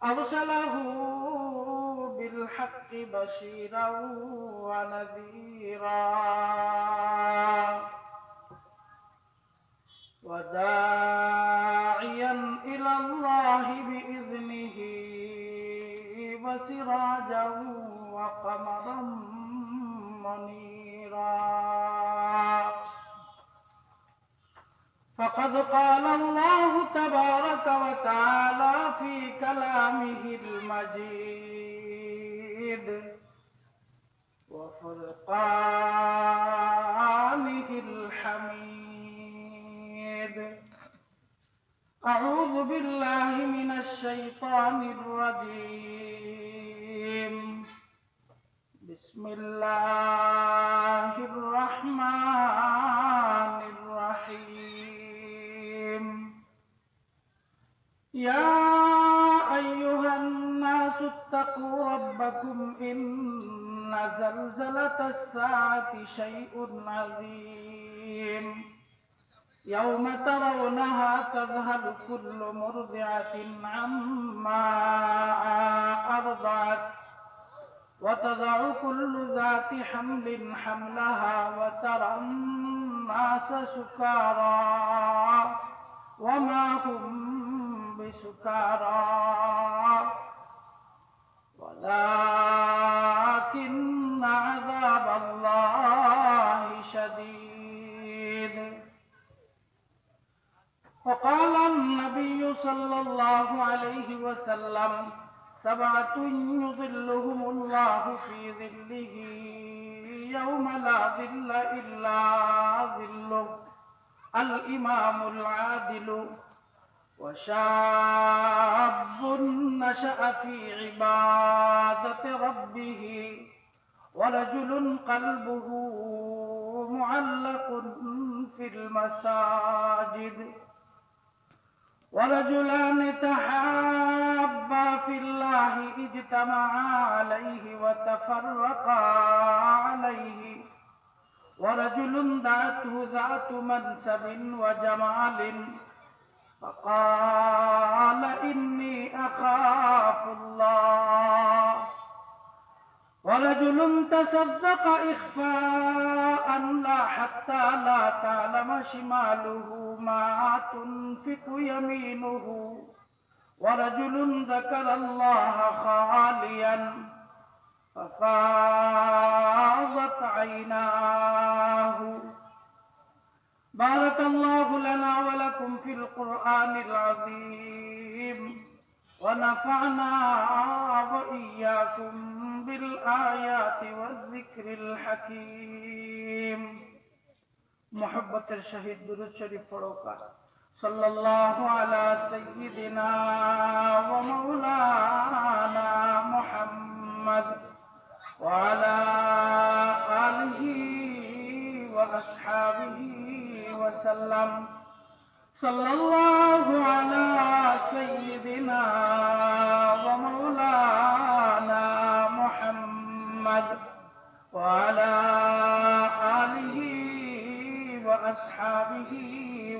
أرسله بالحق بشيرا ونذيرا وداعيا إلى الله بإذنه وسراجا وقمرا منيرا. فقد قال الله تبارك وتعالى في كلامه المجيد وفرقانه الحميد: أعوذ بالله من الشيطان الرجيم. بسم الله الرحمن الرحيم. يا أيها الناس اتقوا ربكم إن زلزلة الساعة شيء عظيم يوم ترونها تذهل كل مرضعة عما أرضعت وتضع كل ذات حمل حملها وترى الناس سكارى وما هم بسكارى ولكن عذاب الله شديد. وقال النبي صلى الله عليه وسلم: 7 يظلهم الله في ظله يوم لا ظل إلا ظله: الإمام العادل، وشاب نشأ في عبادة ربه، ورجل قلبه معلق في المساجد، ورجلان تحابا في الله اجتمعا عليه وتفرقا عليه، ورجل دعته ذات منصب وجمال فقال إني أخاف الله، ورجل تصدق إخفاء لا حتى لا تعلم شماله ما تنفق يمينه، ورجل ذكر الله خاليا ففاضت عيناه. بارك الله لنا ولكم في القرآن العظيم، ونفعنا وإياكم بالآيات والذكر الحكيم. محبة الشهيد درود شريف فروقا صلى الله على سيدنا ومولانا محمد وعلى آله وأصحابه وسلم. صلى الله على سيدنا ومولانا محمد وعلى آله وأصحابه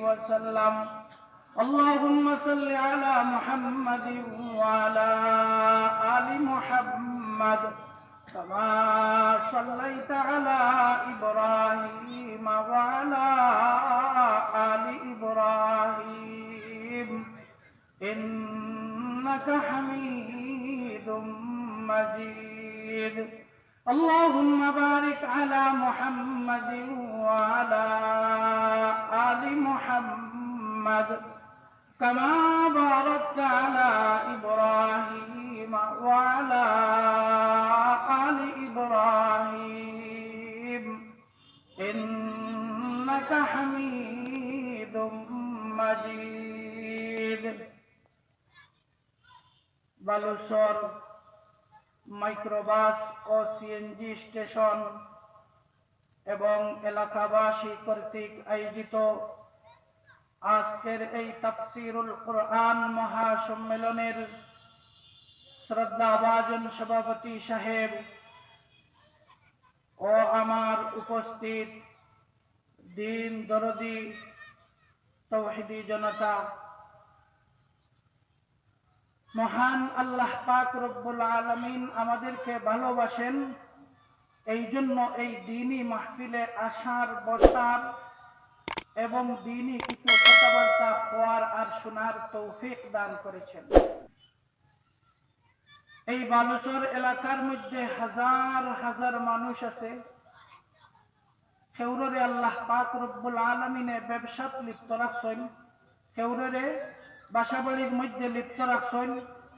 وسلم. اللهم صل على محمد وعلى آل محمد كما صليت على إبراهيم وعلى آل إبراهيم إنك حميد مجيد. اللهم بارك على محمد وعلى آل محمد كما باركت على إبراهيم وعلى آل إبراهيم إنك حميد مجيد. Baluchar microbus ও CNG station এবং এলাকাবাসী কর্তৃক আয়োজিত আজকের এই তাফসীরুল কুরআন মহাসম্মেলনের শ্রদ্ধাভাজন সভাপতি সাহেব ও আমার উপস্থিত দিন দরদি তৌহিদি জনতা, মহান আল্লাহ পাক রব্বুল আলামিন আমাদেরকে ভালোবাসেন, এই জন্য এই দ্বীনি মাহফিলে আসার, বসার এবং দ্বীনি কিছু কথাবার্তা হওয়ার আর শোনার তৌফিক দান করেছেন। এই বালুচর এলাকার মধ্যে হাজার হাজার মানুষ আছে, কেউরে আল্লাহ পাক রব্বুল আলামিনে ব্যবসাত লিপ্ত রাখছেন, কেউরে বাসাবাড়ির মধ্যে লিপ্ত রাখছেন,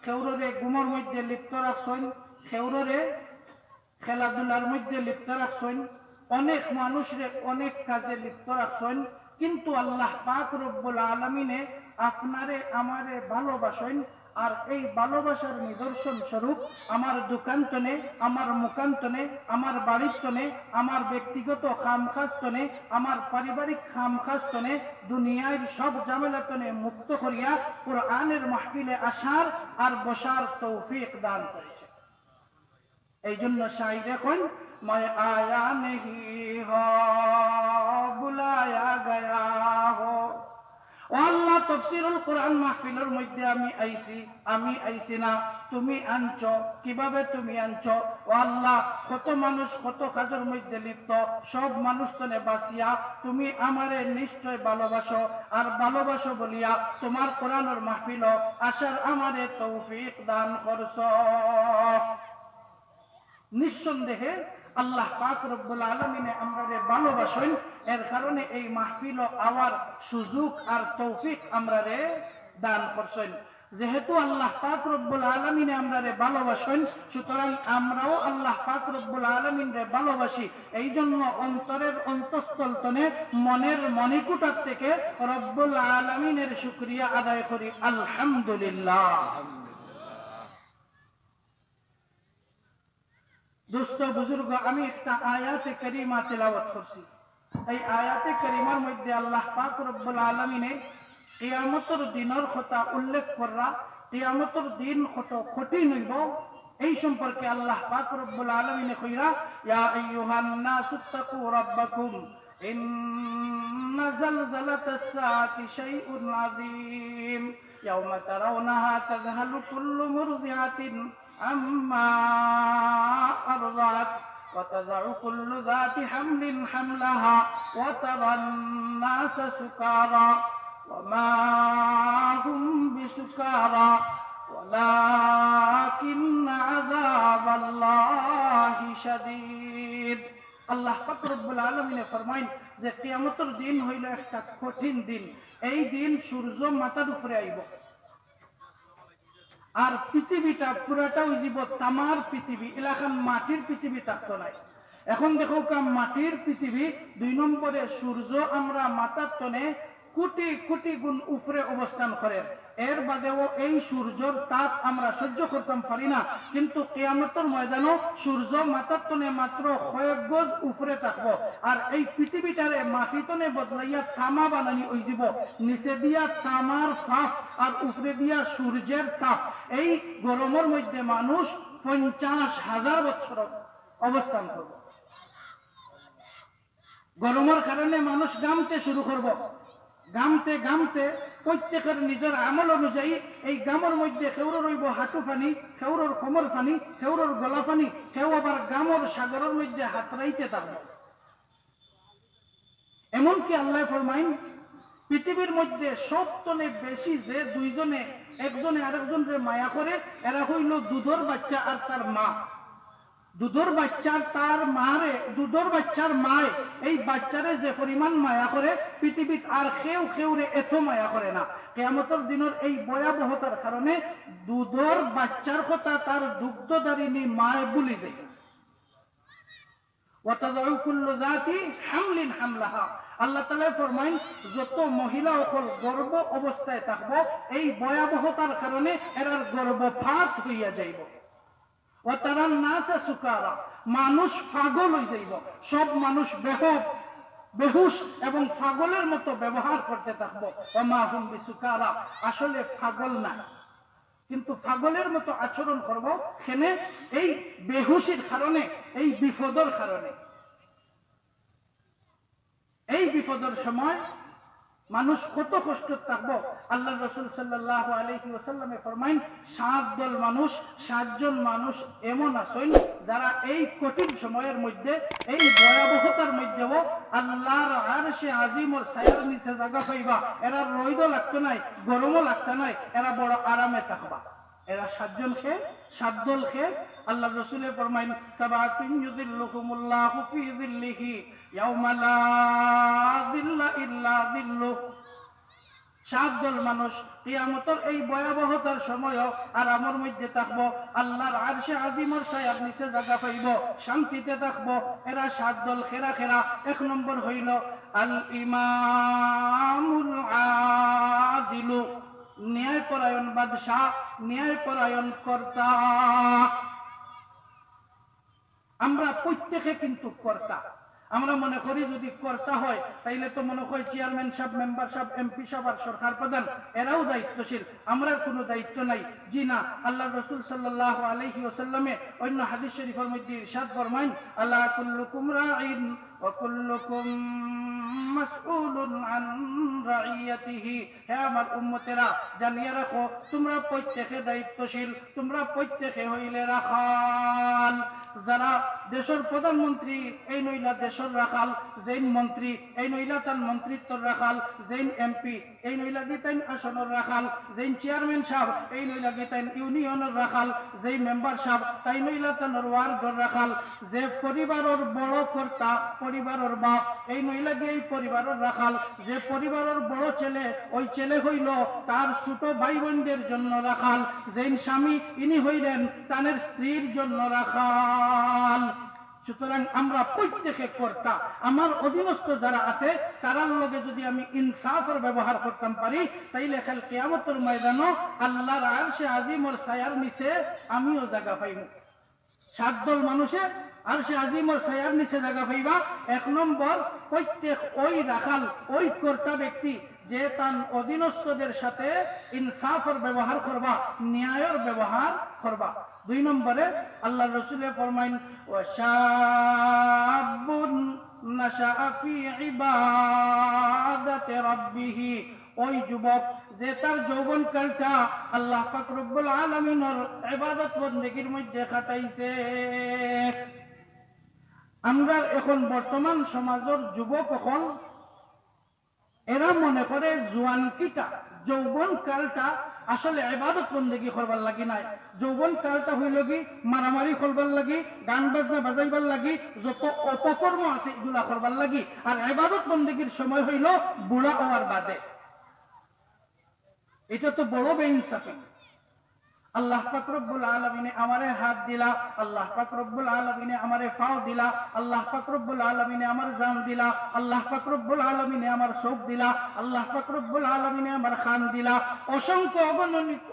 কেউরে গুমর মধ্যে লিপ্ত রাখছেন, কেউরে খেলাধুলার মধ্যে লিপ্ত রাখছেন, অনেক মানুষরে অনেক কাজে লিপ্ত রাখছেন। কিন্তু আল্লাহ পাক রব্বুল আলামিনে আপনারে আমারে ভালোবাসেন, আর এই ভালোবাসার নিদর্শন স্বরূপ আমার দোকানতনে, আমার মুকান্তনে, আমার বাড়িতনে, আমার ব্যক্তিগত খামখাস্তনে, আমার পারিবারিক খামখাস্তনে, দুনিয়ার সব ঝামেলাতনে মুক্ত করিয়া কোরআনের মাহফিলে আসার আর বসার তৌফিক দান করেছে। এই জন্য শায়র এখন मैं आया नहीं हो बुलाया गया हो। ও আল্লাহ, তাফসীরুল কোরআন মাহফিলের মধ্যে আমি আইছি না, তুমি আনছো। কিভাবে তুমি আনছো? ও আল্লাহ, কত মানুষ কত কাজের মধ্যে লিপ্ত, সব মানুষ তনে বাঁচিয়া তুমি আমারে নিশ্চয় ভালোবাসো, আর ভালোবাসো বলিয়া তোমার কোরআনের মাহফিল আসার আমারে তৌফিক দান করছো। নিঃসন্দেহে আল্লাহ পাক রব্বুল আলামিনে আমাদের ভালোবাসেন, এর কারণে এই মাহফিল আওয়ার সুযোগ আর তৌফিক আমারে দান করছেন। যেহেতু আল্লাহ পাক রব্বুল আলামিনে আমারে ভালোবাসেন, সুতরাং আমরাও আল্লাহ পাক রব্বুল আলামিনরে ভালোবাসি। এই জন্য অন্তরের অন্তঃস্থল তনে, মনের মণিকুটার থেকে রব্বুল আলামিনের শুকরিয়া আদায় করি, আলহামদুলিল্লাহ। দোস্ত বুজুর্গ, আমি একটা আয়াতে কারিমা তেলাওয়াত করছি। এই আয়াতে কারিমার মধ্যে আল্লাহ পাক রব্বুল আলামিনে কিয়ামতের দিনের কথা উল্লেখ করা, কিয়ামতের দিন কত কঠিন হইব এই সম্পর্কে আল্লাহ পাক রব্বুল আলামিনে কইরা, ইয়া আইয়ুহান নাসু তাকু রাব্বাকুম ইন্না জালজালাতাস সাআতি শাইউন আযীম ইয়াওমা তারাউনাহা তাযহালু কুল্লু মুরদিআতিন আম্মা আরদাত ওয়া তাযউ কুল্লু যাতি হামলিন হামলাহা ওয়া তারান নাসা সুকারা ওয়া মা হুম বিসুকারা ওয়ালাকিন্না আযাবাল্লাহি শাদীদ। আল্লাহ পাক রব্বুল আলামিন ফরমায় যে কিয়ামতের দিন হইল একটা কঠিন দিন। এই দিন সূর্য মাথার উপরে আইব, আর পৃথিবীটা পুরাটা উজিব তামার পৃথিবী, এলাকার মাটির পৃথিবী থাকতো নাই। এখন দেখো মাটির পৃথিবী, 2 নম্বরে সূর্য আমরা মাথার তনে কোটি কোটি গুণ উপরে অবস্থান করে। এর বাদেও এই সূর্যের তাপ আমরা সহ্য করতে পারি না, কিন্তু কিয়ামতের ময়দানও সূর্য মাথার তনে মাত্র কয়েক গজ উপরে থাকবো, আর এই পৃথিবীটারে মাটি তনে বদলাইয়া তামা বানানি হয়ে যাব। নিচে দিয়া তামার ফাঁক আর উপরে দিয়া সূর্যের তাপ। এই গরমের মধ্যে মানুষ 50,000 বছর অবস্থান করব। গরমের কারণে মানুষ গামতে শুরু করব। গামতে গামতে প্রত্যেকের নিজের আমল অনুযায়ী এই গামের মধ্যে কেউর রইব হাঁটু ফানি, কেউর কোমর ফানি, কেউর গলা ফানি, কেউ আবার গামর সাগরের মধ্যে হাতড়াইতে থাকবে। এমনকি আল্লাহ ফরমাইন, পৃথিবীর মধ্যে সবতনে বেশি যে দুইজনে একজনে আরেকজনের মায়া করে, এরা হইল দুধের বাচ্চা আর তার মা। দুধের বাচ্চার তার মারে, দুধের বাচ্চার মায় এই বাচ্চারে যে পরিমাণ মায়া করে, পৃথিবীত আর কেউ কেউরে এত মায়া করে না। কিয়ামতের দিনের এই ভয়াবহতার কারণে দুধের বাচ্চার কথা তার দুগ্ধদারিণী মায় ভুলে যায়। ওয়া তাযউ কুল্লু যাতি হামলিন হামলাহা। আল্লাহ তাআলা ফরমায়, যত মহিলা সকল গর্ভ অবস্থায় থাকবো, এই ভয়াবহতার কারণে এরার গর্ভপাত হইয়া যাইব। ওয়া তারান নাসা সুকারা, মানুষ পাগল হয়ে যাইব। সব মানুষ বেহুশ এবং পাগলের মতো ব্যবহার করতে থাকবো। ওয়া মা হুম বিসুকারা, আসলে পাগল না, কিন্তু পাগলের মতো আচরণ করব। কেন? এই বেহুশির কারণে, এই বিপদের কারণে। এই বিপদের সময় মানুষ কত কষ্ট থাকবো। আল্লাহ রাসূল সাল্লাল্লাহু আলাইহি ওয়াসাল্লামে ফরমাইন, 7 দল মানুষ, 7 জন মানুষ এমন আছেন যারা এই কঠিন সময়ের মধ্যে, এই ভয়াবহতার মধ্যেও আল্লাহর আরশে আজিমর ছায়ার নিচে জায়গা পাইবা। এরা রোদও লাগতো নাই, গরমও লাগতো নাই, এরা বড় আরামে থাকবা। এরা 7 জন কে, 7 দল কে আল্লাহ রাসূল ফরমাইন, সাবাতুন ইউযিল্লুহুমুল্লাহু ফি যিল্লিহি ইয়াওমা লা যিল্লা ইল্লা যিল্লুহ। 7 দল মানুষ কিয়ামতের এই ভয়াবহতার সময়ও আরামের মধ্যে থাকবো, আল্লাহর আরশে আজিমের ছায়ার নিচে জায়গা পাইব, শান্তিতে থাকবো। এরা 7 দল খেরা খেরা। 1 নম্বর হইল আল ইমামুল আদিলু, ন্যায়পরায়ণ বাদশাহ, ন্যায়পরায়ণ কর্তা। আমরা প্রত্যেকে কিন্তু কর্তা। আমরা মনে করি যদি কর্তা হয় তাইলে তো মনে হয় চেয়ারম্যান সাহেব, মেম্বার সাহেব, এমপি সাহেব আর সরকার প্রধান এরাও দায়িত্বশীল, আমরা কোনো দায়িত্ব নাই। জি না, আল্লাহ রাসূল সাল্লাল্লাহু আলাইহি ওয়াসাল্লামে অন্য হাদিস শরীফের মধ্যে ইরশাদ ফরমাইন, আলা কুল্লুকুম রাঈন ওয়া কুল্লুকুম মাসউলুন আন রাইয়াতিহি। হে আমার উম্মতেরা, জানিয়ে রাখো তোমরা প্রত্যেকে দায়িত্বশীল, তোমরা প্রত্যেকে হইলে রাখাল। যারা দেশের প্রধানমন্ত্রী এই নইলা দেশের রাখাল, যেইন মন্ত্রী এই নইলা তার মন্ত্রিত্বর রাখাল, যেইন এমপি এই নইলা গীতাইন আসনের রাখাল, যেইন চেয়ারম্যান সাহেব এই নইলা গীতাইন ইউনিয়নের রাখাল, যেই মেম্বার সাহেব তাই নইলা তার ওয়ার্ডের রাখাল, যে পরিবারের বড় কর্তা, পরিবারের বাপ এই নইলা গিয়ে এই পরিবারের রাখাল, যে পরিবারের বড় ছেলে ওই ছেলে হইল তার ছোট ভাই বোনদের জন্য রাখাল, যেইন স্বামী ইনি হইলেন তাদের স্ত্রীর জন্য রাখাল। সুতরাং আমরা প্রত্যেকে কর্তা। আমার অধীনস্থ যারা আছে তারার লগে যদি আমি ইনসাফের ব্যবহার করতাম পারি, তাইলে কাল কিয়ামতের ময়দানে আল্লাহর আরশে আজিমের ছায়ার নিচে আমিও জায়গা পাইব। 7 দল মানুষে আরশে আজিমের ছায়ার নিচে জায়গা পাইবা। 1 নম্বর, প্রত্যেক ওই রাখাল, ওই কর্তা ব্যক্তি যে তার অধীনস্থদের সাথে ইনসাফের ব্যবহার করবা, ন্যায়ের ব্যবহার করবা। 2 নম্বরে আল্লাহ রাসূল ফরমাইন, ওয়া শাবুন নাশাআ ফি ইবাদাতি রাব্বিহি, ওই যুবক যে তার যৌবনকালটা আল্লাহ পাক রব্বুল আলামিনের ইবাদত বন্দেগীর মধ্যে কাটাইছে। আমরা এখন বর্তমান সমাজের যুবক হল এরা মনে করে জোয়ান কিটা, যৌবন কালটা আসলে ইবাদত বন্দেগী করবার লাগি নাই। যৌবন কালটা হইল কি মারামারি করবার লাগি, গান বাজনা বাজাইবার লাগি, যত অপকর্ম আছে এগুলা করবার লাগি। আর ইবাদত বন্দেগীর সময় হইল বুড়া হওয়ার বাদে। এটা তো বড় বেইনসাফি। আল্লাহ পাক রব্বুল আলামিনে আমারে হাত দিলা, আল্লাহ পাক রব্বুল আলামিনে আমারে পাও দিলা, আল্লাহ পাক রব্বুল আলামিনে আমার জান দিলা, আল্লাহ পাক রব্বুল আলামিনে আমার চোখ দিলা, আল্লাহ পাক রব্বুল আলামিনে আমার কান দিলা। অসংখ্য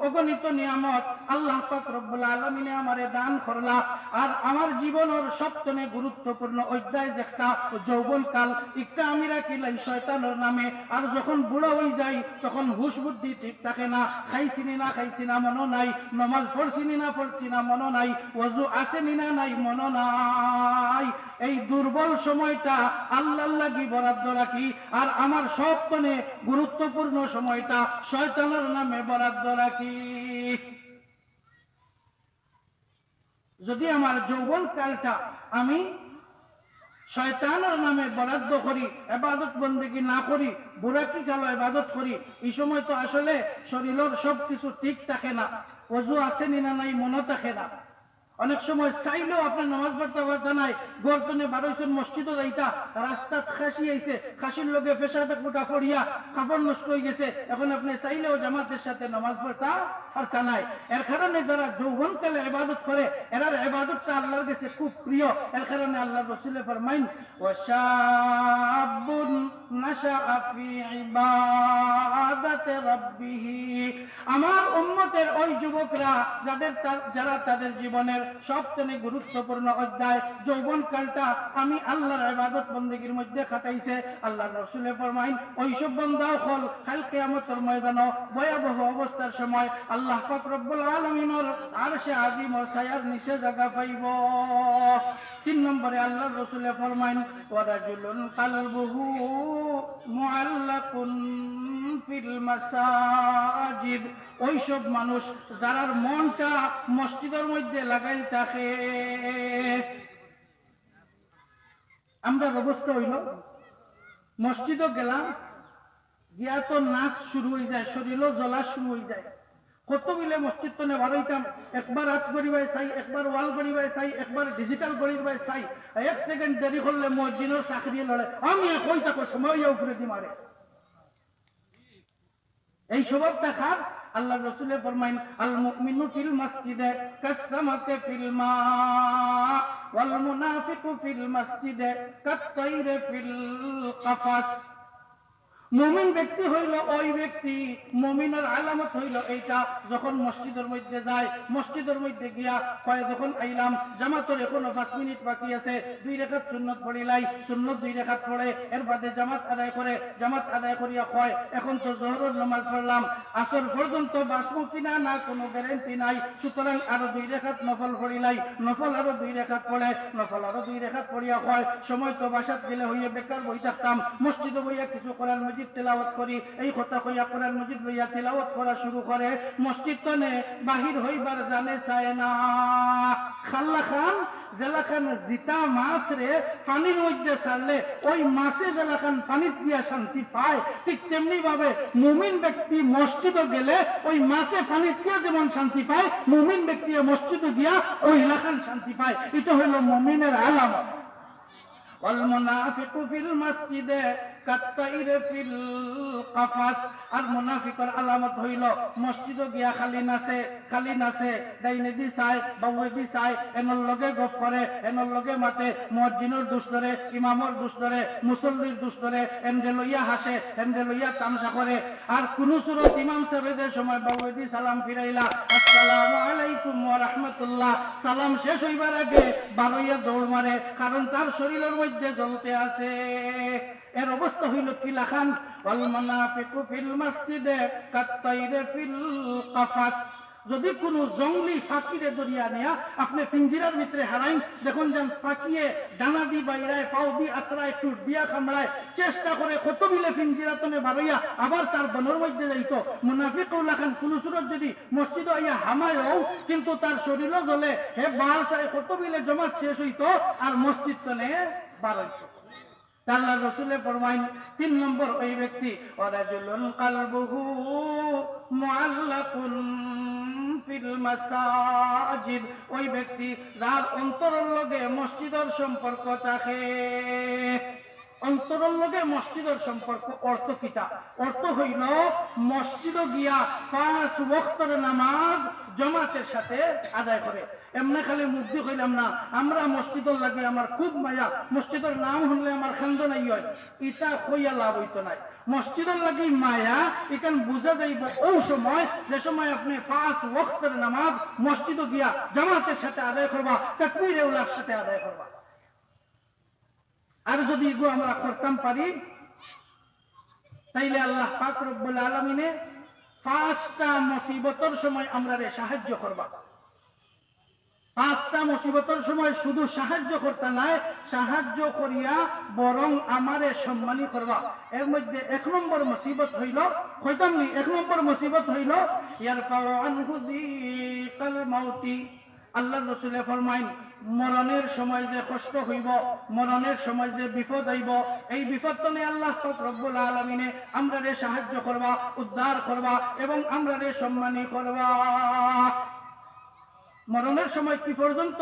অগণিত নিয়ামত আল্লাহ পাক রব্বুল আলামিনে আমারে দান করলা। আর আমার জীবনের সবথেকে গুরুত্বপূর্ণ অধ্যায় যেটা যৌবনকাল, একটা আমি রাখিলাই শয়তানের নামে। আর যখন বুড়া হয়ে যাই তখন হুশ বুদ্ধি ঠিক থাকে না, খাইছিনি না খাইছি না মনে নাই, নমাজ পড়ছিনি না পড়ছি না মনে নাই, ওযু আসেনি না নাই মনে নাই। এই দুর্বল সময়টা আল্লাহর লাগি বরাদ্দ রাখি, আর আমার সবথেকে গুরুত্বপূর্ণ সময়টা শয়তানের নামে বরাদ্দ রাখি। যদি আমার যৌবন কালটা আমি শয়তানের নামে বরাদ্দ করি, ইবাদত বন্দেগী না করি, বুড়াকি কালো ইবাদত করি, এই সময় তো আসলে শরীরের সবকিছু ঠিক থাকে না, ওযু আসেনি না নাই মনে থাকে না। অনেক সময় চাইলেও আপনার নামাজ পড়তে পারতে নাই, গর্তনে বারোইছেন মসজিদও যাইতা, রাস্তাত খাসি আইছে, খাসির লগে পেশাটা কোটা ফড়িয়া কাপড় নষ্ট হয়ে গেছে, এখন আপনি চাইলেও জামাতের সাথে নামাজ পড়তা পারতা নাই। এর কারণে যারা যৌবনকালে ইবাদত করে এরার ইবাদতটা আল্লাহর কাছে খুব প্রিয়। এর কারণে আল্লাহ রাসূল ফরমাইন, ওয়া শাবুন নাশাআ ফি ইবাদাতি রাব্বিহি। আমার উম্মতের ওই যুবকরা যারা তাদের জীবনের সবচেয়ে গুরুত্বপূর্ণ অধ্যায়। যৌবন কালটা আমি আল্লাহর ইবাদত বন্দেগীর মধ্যে কাটাইছে। আল্লাহর রাসূলে ফরমাইন ওইসব বান্দা হল কাল কিয়ামতের ময়দানে ভয়াবহ অবস্থার সময় আল্লাহ পাক রব্বুল আলামিনের আরশে আজিমের ছায়ার নিচে জায়গা পাইব। 3 নম্বরে আল্লাহর রাসূলে ফরমাইন ওয়ারাজুলুন কালবুহু মুআল্লাকুন ফিল মাসাজিদ, ওইসব মানুষ যারার মনটা মসজিদের মধ্যে লাগাইল থাকে। আমরা অবস্থা হইল মসজিদও গেলাম, গিয়া তো নাচ শুরু হয়ে যায়, শরীরও জ্বলা শুরু হয়ে যায়। কত মিলে মসজিদ তো নেবার হইতাম, একবার হাত করিবাই চাই, একবার ওয়াল করিবাই চাই, একবার ডিজিটাল করিবাই চাই। 1 সেকেন্ড দেরি করলে মসজিদের চাকরি লড়ে আমি কই থাকো সময় উপরে দি মারে। এই স্বভাবটা খার। আল্লাহ রাসূলে ফরমাইন আল মুমিনু ফিল মাসজিদে কাসসামাতে ফিল মা ওয়াল মুনাফিকু ফিল মাসজিদে কাত্তাইরে ফিল কাফাস। মুমিন ব্যক্তি হইল ওই ব্যক্তি, মুমিনের আলামত হইল এইটা, যখন মসজিদের মধ্যে যায়, মসজিদের মধ্যে গিয়া কয় যখন আইলাম জামাতের এখনো 5 মিনিট বাকি আছে, 2 রাকাত সুন্নত পড়িলাই, সুন্নত 2 রাকাত পড়ে এর বাদে জামাত আদায় করে, জামাত আদায় করিয়া কয় এখন তো জোহরের নামাজ পড়লাম, আসর পর্যন্ত বাসমু কিনা না কোনো গ্যারান্টি নাই, সুতরাং আরো 2 রাকাত নফল পড়িলাই, নফল আরো 2 রাকাত পড়ে, নফল আরো 2 রাকাত পড়িয়া কয় সময় তো বাসাত গেলে হইয়া বেকার বই থাকতাম, মসজিদে বইয়া কিছু কোরআন মাজিদ তেলাওয়াত করি। এই কথা কইয়া কোরআন মাজিদ লইয়া তেলাওয়াত করা শুরু করে। মসজিদ তো নে বাহির হইবার জানে চায় না। খাল্লা খান জেলাখান জিতা মাছ রে পানির মধ্যে ছাড়লে ওই মাছে জেলাখান পানির দিয়া শান্তি পায়, ঠিক তেমনি ভাবে মুমিন ব্যক্তি মসজিদে গেলে ওই মাছে পানির দিয়া যেমন শান্তি পায়, মুমিন ব্যক্তি মসজিদে গিয়া ওই এলাকান শান্তি পায়। এটা হলো মুমিনের আলামত। ওয়াল মুনাফিকু ফিল মাসজিদে কাত্তাইরে ফিল কাফাস। আর মুনাফিকের আলামত হইল মসজিদে গিয়া খালি নাচে, ডাইনে দি চায়, বাউয়ে দি চায়, এনর লগে গপ করে, এনর লগে মাতে, মুয়াজ্জিনের দোষ ধরে, ইমামর দোষ ধরে, মুসল্লির দোষ ধরে, এনরে লইয়া হাসে, এনরে লইয়া তামসা করে। আর কোন সুরত ইমাম সাহেবের সময় বাউয়ে দি সালাম ফিরাইলা, আসসালামু আলাইকুম ওয়া রাহমাতুল্লাহ, সালাম শেষ হইবার আগে বারইয়া দৌড় মারে, কারণ তার শরীরের মধ্যে জ্বলতে আছে। এর অবস্থা হইল কি লাখান ওয়াল মুনাফিকু ফিল মাসজিদে কাত্তাইরে ফিল কাফাস। যদি কোনো জঙ্গলি ফাকিরে দরিয়া নেয়া আপনি পিঞ্জিরার ভিতরে হারাইন, দেখুন যেন ফাকিয়ে ডানা দি বাইরায়, পাও দি আশ্রায়, টুট দিয়া কামড়ায়, চেষ্টা করে কত মিলে পিঞ্জিরা তনে বারইয়া আবার তার বনের মধ্যে যাইতো। মুনাফিকও লাখান কোন সুরত যদি মসজিদে আইয়া হামায়ও কিন্তু তার শরীরও জ্বলে, হে বাল চাই কত মিলে জমাত শেষ হইতো আর মসজিদ তনে বারইতো। আল্লাহর রাসূলে ফরমাইন 3 নম্বর ওই ব্যক্তি ওয়ারাজুলুন কালবুহু মুআল্লাকুন ফিল মাসাজিদ, ওই ব্যক্তি যার অন্তরের লগে মসজিদের সম্পর্ক থাকে। অন্তরের লগে মসজিদের সম্পর্ক অর্থ কিটা? অর্থ হইল মসজিদে গিয়া 5 ওয়াক্তের নামাজ জামাতের সাথে আদায় করে। এমনি খালি মুক্তি কইলাম না, আমরা মসজিদের লাগে আমার খুব মায়া, মসজিদের নাম শুনলে আমার খান্দ নাই হয়, এটা কইয়া লাভ হইতো নাই। মসজিদের লাগে মায়া এখান বুঝা যাইব ওই সময় যে সময় আপনি 5 ওয়াক্তের নামাজ মসজিদে গিয়া জামাতের সাথে আদায় করবা, তাকবীরে উলার সাথে আদায় করবা। আর যদি এগুলো আমরা করতাম পারি তাইলে আল্লাহ পাক রব্বুল আলামিনে 5টা মুসিবতের সময় আমরা সাহায্য করবা। 5টা মুসিবতের সময় শুধু সাহায্য করতে নাই, সাহায্য করিয়া বরং আমারে সম্মানী করবা। এর মধ্যে 1 নম্বর মুসিবত হইল, কইতাম নি 1 নম্বর মুসিবত হইল ইয়ারফাউ আনহু যিকাল মাউতি। আল্লাহর রাসূলে ফরমাইন মরণের সময় যে কষ্ট হইব, মরণের সময় যে বিপদ হইব, এই বিপদ তনে আল্লাহ পাক রব্বুল আলামিনে আমরারে সাহায্য করবা, উদ্ধার করবা এবং আমরারে সম্মানী করবা। মরণের সময় কি পর্যন্ত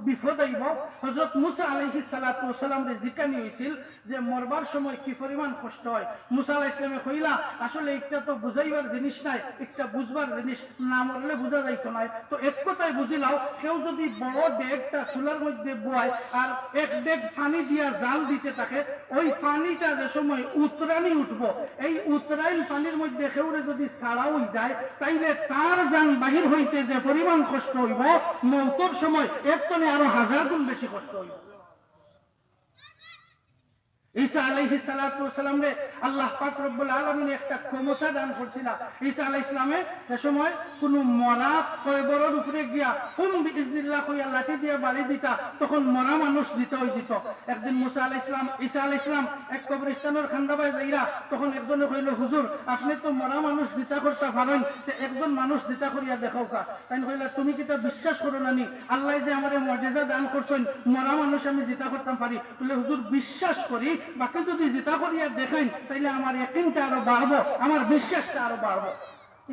বিপদ আইব? হযরত মুসা আলাইহিস সালাতু ওয়াস সালাম রে জিজ্ঞাসা হইছিল যে মরবার সময় কি পরিমাণ কষ্ট হয়। মুসা আলাইহিস সালামে কইলা আসলে এটা তো বুঝাইবার জিনিস নাই, এটা বুঝবার জিনিস, না মরলে বুঝা যাইতো না। তো এক কথায় বুঝিলাও, কেউ যদি বড় ডেগটা চুলার মধ্যে বয় আর 1 ডেগ পানি দিয়া জাল দিতে থাকে, ওই পানিটা যে সময় উতরানি উঠবো, এই উতরাইল পানির মধ্যে কেউরে যদি ছাড়াও যায় তাইলে তার জান বাহির হইতে যে পরিমাণ কষ্ট হইব মৌতের সময় এর তনে আরো 1000 গুণ বেশি কষ্ট হইব। ঈসা আলাইহিস সালাতু ওয়াস সালাম রে আল্লাহ পাক রব্বুল আলামিন একটা ক্ষমতা দান করছিল। ঈসা আলাইহিস সালামে যে সময় কোন মরা কয়বরের উপরে গিয়া কুম বিইজনিল্লাহ কইয়া লাঠি দিয়ে বাড়ি দিতা, তখন মরা মানুষ দিতে হই দিত। একদিন মুসা আলাইহিস সালাম ঈসা আলাইহিস সালাম এক কবরস্থানের খান্দাবায় যাইরা, তখন একজনে কইল, হুজুর আপনি তো মরা মানুষ দিতা করতে পারেন, তে একজন মানুষ দিতা করিয়া দেখাও কা। তাই কইলা, তুমি কি তা বিশ্বাস করো নানি আল্লাহ যে আমারে মুজিজা দান করছেন, মরা মানুষ আমি দিতা করতাম পারি? বলে, হুজুর বিশ্বাস করি, বাকি যদি জিতা করিয়া দেখেন তাইলে আমার ইয়াকিনটা আরো বাড়বো, আমার বিশ্বাসটা আরো বাড়বো।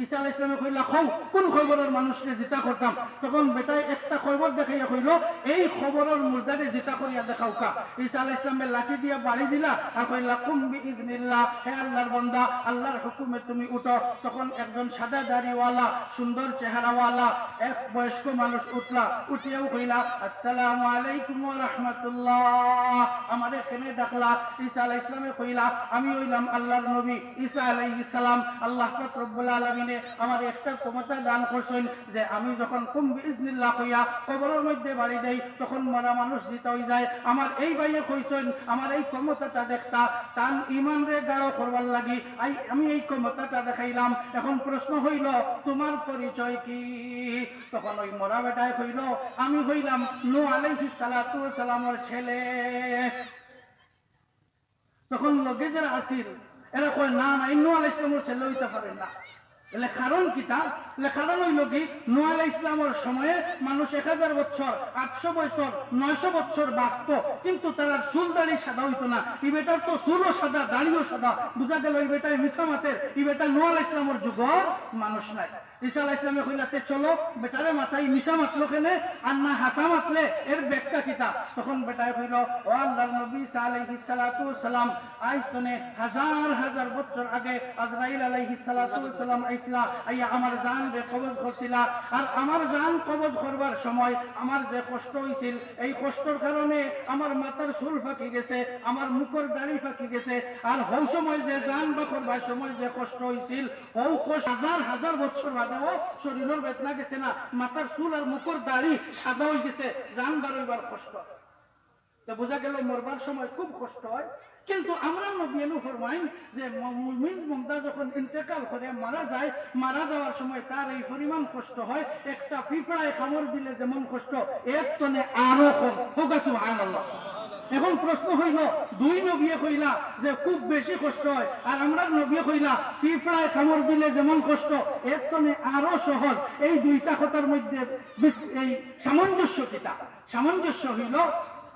ঈসা আলাইহিস সালামে কইলা, খাও কোন খবরের মানুষকে জিতা করতাম? তখন বেটায় একটা খবর দেখাইয়া কইল, এই খবরের মুর্দারে জিতা করিয়া দেখাও কা। ঈসা আলাইহিস সালামের লাঠি দিয়া বাড়ি দিলা আর কইলা, কুম বিইজনিল্লাহ, হে আল্লাহর বান্দা, আল্লাহর হুকুমে তুমি উঠো। তখন একজন সাদা দাড়িওয়ালা সুন্দর চেহারাওয়ালা এক বয়স্ক মানুষ উঠলা, উঠিয়াও কইলা, আসসালামু আলাইকুম ওয়া রাহমাতুল্লাহ, আমারে কেনে ডাকলা? ঈসা আলাইহিস সালামে কইলা, আমি হইলাম আল্লাহর নবী ঈসা আলাইহিস সালাম। আল্লাহ পাক রব্বুল আলামিন আমার একটা ক্ষমতা দান করছেন যে আমি যখন কুম বিইজনিল্লাহ কইয়া কবরের মধ্যে বাড়ি দেই, তখন মরা মানুষ দিতে হই যায়। আমার এই ভাইয়ে কইছেন আমার এই ক্ষমতাটা দেখতা, তান ঈমান রে গাঢ় করবার লাগি আমি এই ক্ষমতাটা দেখাইলাম। এখন প্রশ্ন হইল, তোমার পরিচয় কি? তখন ওই মরা বেটায় কইল, আমি হইলাম নূহ আলাইহিস সালাতু ওয়াস সালামের ছেলে। তখন লগে যারা আসিল এরা কয়, না না, নূহ আলাইহিস সালামের ছেলে হইতে পারে না। এলে কারণ কি? কারণ হইল কি, নূহ আলাইহিস সালামের সময়ে মানুষ 1000 বছর, 800 বছর, 900 বছর বাঁচত, কিন্তু তার চুল দাড়ি সাদা হইতো না। এই বেটার তো চুলও সাদা, দাড়িও সাদা, বুঝা গেল এই বেটায় মিছামাতের, এই বেটা নূহ আলাইহিস সালামের যুগের মানুষ নাই। ঈসা আলাইহিস সালামে কইলাতে, চলো বেটারে মাথায় মিছা মাতলো কেনে আর না হাসা মাতলে এর ব্যাখ্যা কিতা? তখন বেটায় কইল, ও আল্লাহর নবী ঈসা আলাইহিস সালাতু ওয়াস সালাম, আজ তনে হাজার হাজার বছর আগে আজরাইল আলাইহিস সালাতু ওয়াস সালাম আইসলা, আইয়া আমার জান যে কবজ করছিলা, আর আমার জান কবজ করবার সময় আমার যে কষ্ট হইছিল, এই কষ্টের কারণে আমার মাথার চুল ফাঁকি গেছে, আমার মুখের দাড়ি ফাঁকি গেছে, আর হৌ সময় যে জান বা করবার সময় যে কষ্ট হইছিল, হৌ কষ্ট হাজার হাজার বছর বাদেও শরীরের বেদনা গেছে না, মাথার চুল আর মুখের দাড়ি সাদা হয়ে গেছে, জান বারবার কষ্ট। তো বোঝা গেল মরবার সময় খুব কষ্ট হয়। কিন্তু আমরা নবী ফরমাইন যে মুমিন বান্দা যখন ইন্তেকাল করে মারা যায়, মারা যাওয়ার সময় তার এই পরিমাণ কষ্ট হয়, একটা পিঁপড়ায় কামড় দিলে যেমন কষ্ট, এর তনে আরো কম। হোক সুবহানাল্লাহ। এখন প্রশ্ন হইল, দুই নবী কইলা যে খুব বেশি কষ্ট হয়, আর আমরা নবী কইলা পিঁপড়ায় কামড় দিলে যেমন কষ্ট, এর তনে আরো সহজ। এই দুইটা কথার মধ্যে এই সামঞ্জস্য কিতা? সামঞ্জস্য হইল,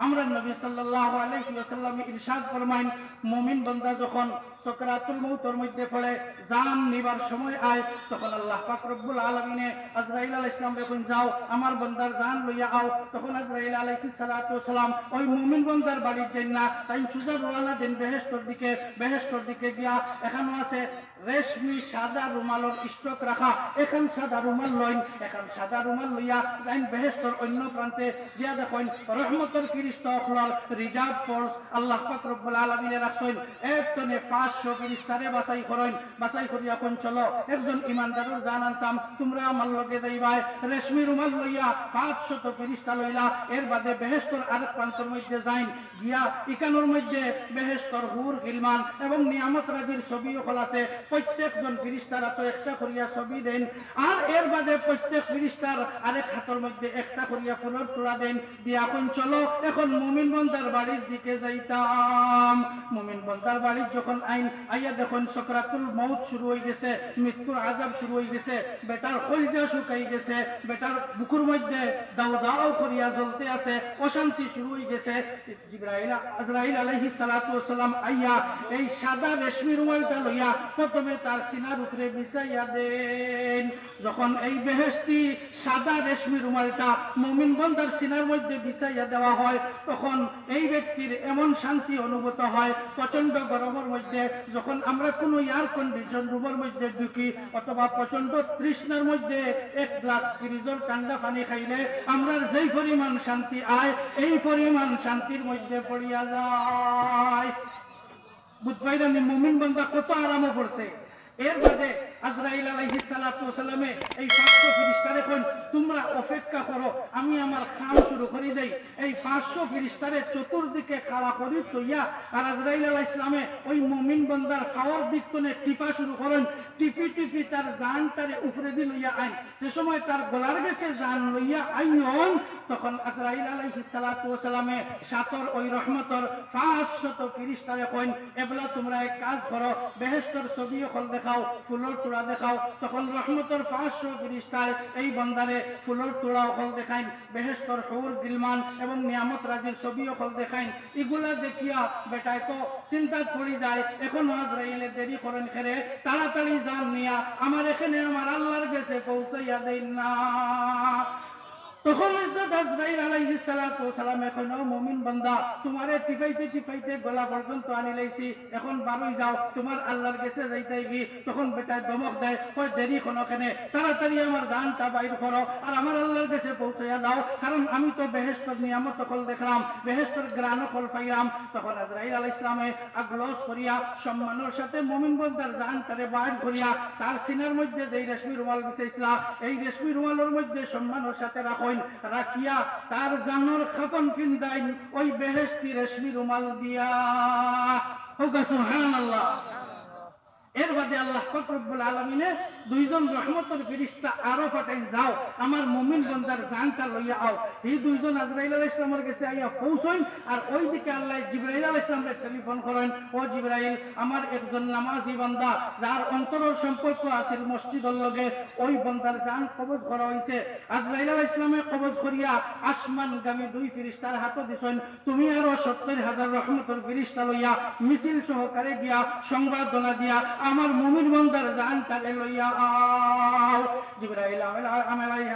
আমরা নবী সাল্লাল্লাহু আলাইহি ওয়াসাল্লাম ইরশাদ ফরমাইন, মুমিন বান্দা যখন সাকরাতুল মউতের মধ্যে পড়ে, জান নিবার সময় আয়, তখন আল্লাহ পাক রব্বুল আলামিনে আজরাইল আলাইহিস সালাম বলেন, যাও আমার বান্দার জান লইয়া আও। তখন আজরাইল আলাইহিস সালাতু ওয়াস সালাম ওই মুমিন বান্দার বাড়ির জান্না তাই সুজা রওনা দেন বেহেশতের দিকে। বেহেশতের দিকে গিয়া এখানে আছে রেশমি সাদা রুমালের স্টক রাখা, এখন সাদা রুমাল লইন, এখন সাদা রুমাল লইয়া যাইন বেহেশতের অন্য প্রান্তে গিয়া দেখেন রহমতের ফেরেশতা অখলার রিজার্ভ ফোর্স আল্লাহ পাক রব্বুল আলামিনে রাখছেন। একজনে 500 ফেরেশতারে বাছাই করেন, বাছাই করিয়া কোন চলো একজন ইমানদারের জান আনতাম, তোমরা আমার লগে যাইবাই। রেশমি রুমাল লইয়া 500 ফেরেশতা লইলা, এর বাদে বেহেশতের আরেক প্রান্তের মধ্যে যাইন, গিয়া ইকানোর মধ্যে বেহেশতের হুর গিলমান এবং নিয়ামত রাজির ছবি অখল আছে। প্রত্যেকজন ফেরেশতারা তো একটা করিয়া ছবি দেন, আর এর বাদে প্রত্যেক ফেরেশতার আরেক হাতের মধ্যে একটা করিয়া ফুলের তোড়া দেন, দিয়া কোন চলো এখন মুমিন বান্দার বাড়ির দিকে যাইতাম। মুমিন বান্দার বাড়ির যখন আইন আইয়া দেখুন সাকরাতুল মউত শুরু হয়ে গেছে, মৃত্যুর আযাব শুরু হয়ে গেছে, বেটার কলিজা শুকাই গেছে, বেটার বুকুর মধ্যে দাও দাও করিয়া জ্বলতে আছে, অশান্তি শুরু হয়ে গেছে। জিবরাইল আজরাইল আলাইহিস সালাতু ওয়াস সালাম আইয়া এই সাদা রেশমি রুমালটা লইয়া প্রথমে তার সিনার উপরে বিছাইয়া দেন। যখন এই বেহেশতি সাদা রেশমি রুমালটা মুমিন বান্দার সিনার মধ্যে বিছাইয়া দেওয়া হয়, তখন এই ব্যক্তির এমন শান্তি অনুভূত হয়। প্রচন্ড গরমের মধ্যে যখন আমরা কোনো এয়ার কন্ডিশন রুমের মধ্যে ঢুকি, অথবা প্রচন্ড তৃষ্ণার মধ্যে এক গ্লাস ফ্রিজের ঠান্ডা পানি খাইলে আমরা যেই পরিমাণ শান্তি আয়, এই পরিমাণ শান্তির মধ্যে পড়িয়া যায়। বুঝবাইরানি মুমিন বান্দা কত আরামে পড়ছে। এর বাদে আজরাইল আলাইহিস সালাতু ওয়াস সালামে এই 500 ফেরেশতারে কইন তোমরা অপেক্ষা করো, আমি আমার কাম শুরু করে দেই। এই 500 ফেরেশতারে চতুর্দিকে খাড়া করি তইয়া আর আজরাইল আলাইহিস সালামে ওই মুমিন বান্দার খাওয়ার দিক তনে টিপা শুরু করেন। টিপি টিপি তার জান তারে উপরে দি লইয়া আইন। যে সময় তার গলার গেছে জান লইয়া আইন, তখন আজরাইল আলাইহিস সালাতু ওয়াস সালামে সাতর ওই রহমতর 500 ফেরেশতারে কইন এবলা তোমরা এক কাজ করো, বেহেশতের ছবি হল দেখাও, ফুলের তোড়া দেখাও। তখন রহমতের 500 ফেরেশতায় এই বান্দারে ফুলের তোড়া হল দেখাইন, বেহেশতের হুর গিলমান এবং নিয়ামত রাজির ছবি হল দেখাইন। এগুলা দেখিয়া বেটায় তো চিন্তা পড়ে যায়, এখন আজরাইলে দেরি করেন খেরে, তাড়াতাড়ি জান নিয়া আমার এখানে আমার আল্লাহর কাছে পৌঁছাইয়া দেন না। তখন আজরাইল আলাইহিস সালাতু ওয়াস সালাম এখন মুমিন বান্দা তোমারে টিপাইতে টিপাইতে গলা পর্যন্ত আনি লাইছি, এখন বারোই যাও তোমার আল্লাহর কাছে যাইতে গি। তখন বেটায় দমক দেয়, কই দেরি কোনো কেনে, তাড়াতাড়ি আমার দানটা বাইর করো আর আমার আল্লাহর কাছে পৌঁছাইয়া দাও, কারণ আমি তো বেহেশতের নিয়ামত কল দেখলাম, বেহেশতের গ্রাণ কল পাইলাম। তখন আজরাইল আলাইহিস সালামে আগলস করিয়া সম্মানের সাথে মুমিন বান্দার জানটারে বাইর করিয়া তার সিনার মধ্যে যেই রেশমি রুমাল বিছাইছিলা এই রেশমি রুমালের মধ্যে সম্মানের সাথে রাখিয়া তার জানোর খাফন ফিন্দাইন ওই বেহেশতি রেশমি রুমাল দিয়া। সুবহানাল্লাহ। এর বাদে আল্লাহ পাক রব্বুল আলামিনে দুইজন রহমতের ফেরেশতা আরো পাঠাইন, যাও আমার মুমিন বান্দার জানটা লইয়া আও। এই দুইজন আজরাইল আলাইহিস সালামের কাছে আইয়া পৌঁছাইন আর ওইদিকে আল্লাহ জিবরাইল আলাইহিস সালামকে টেলিফোন করেন, ও জিবরাইল আমার একজন নামাজি বান্দা যার অন্তরের সম্পর্ক আছে মসজিদের লগে, ওই বান্দার জান কবজ করা হইছে। আজরাইল আলাইহিস সালামে কবজ করিয়া আসমানগামী দুই ফেরেশতার হাতে দিছেন, তুমি আরো 70,000 রহমতের ফেরেশতা লইয়া মিছিল সহকারে গিয়া সংবর্ধনা দিয়া আমার মুমিন বান্দার জানটাকে লইয়া আও। জিবরাইল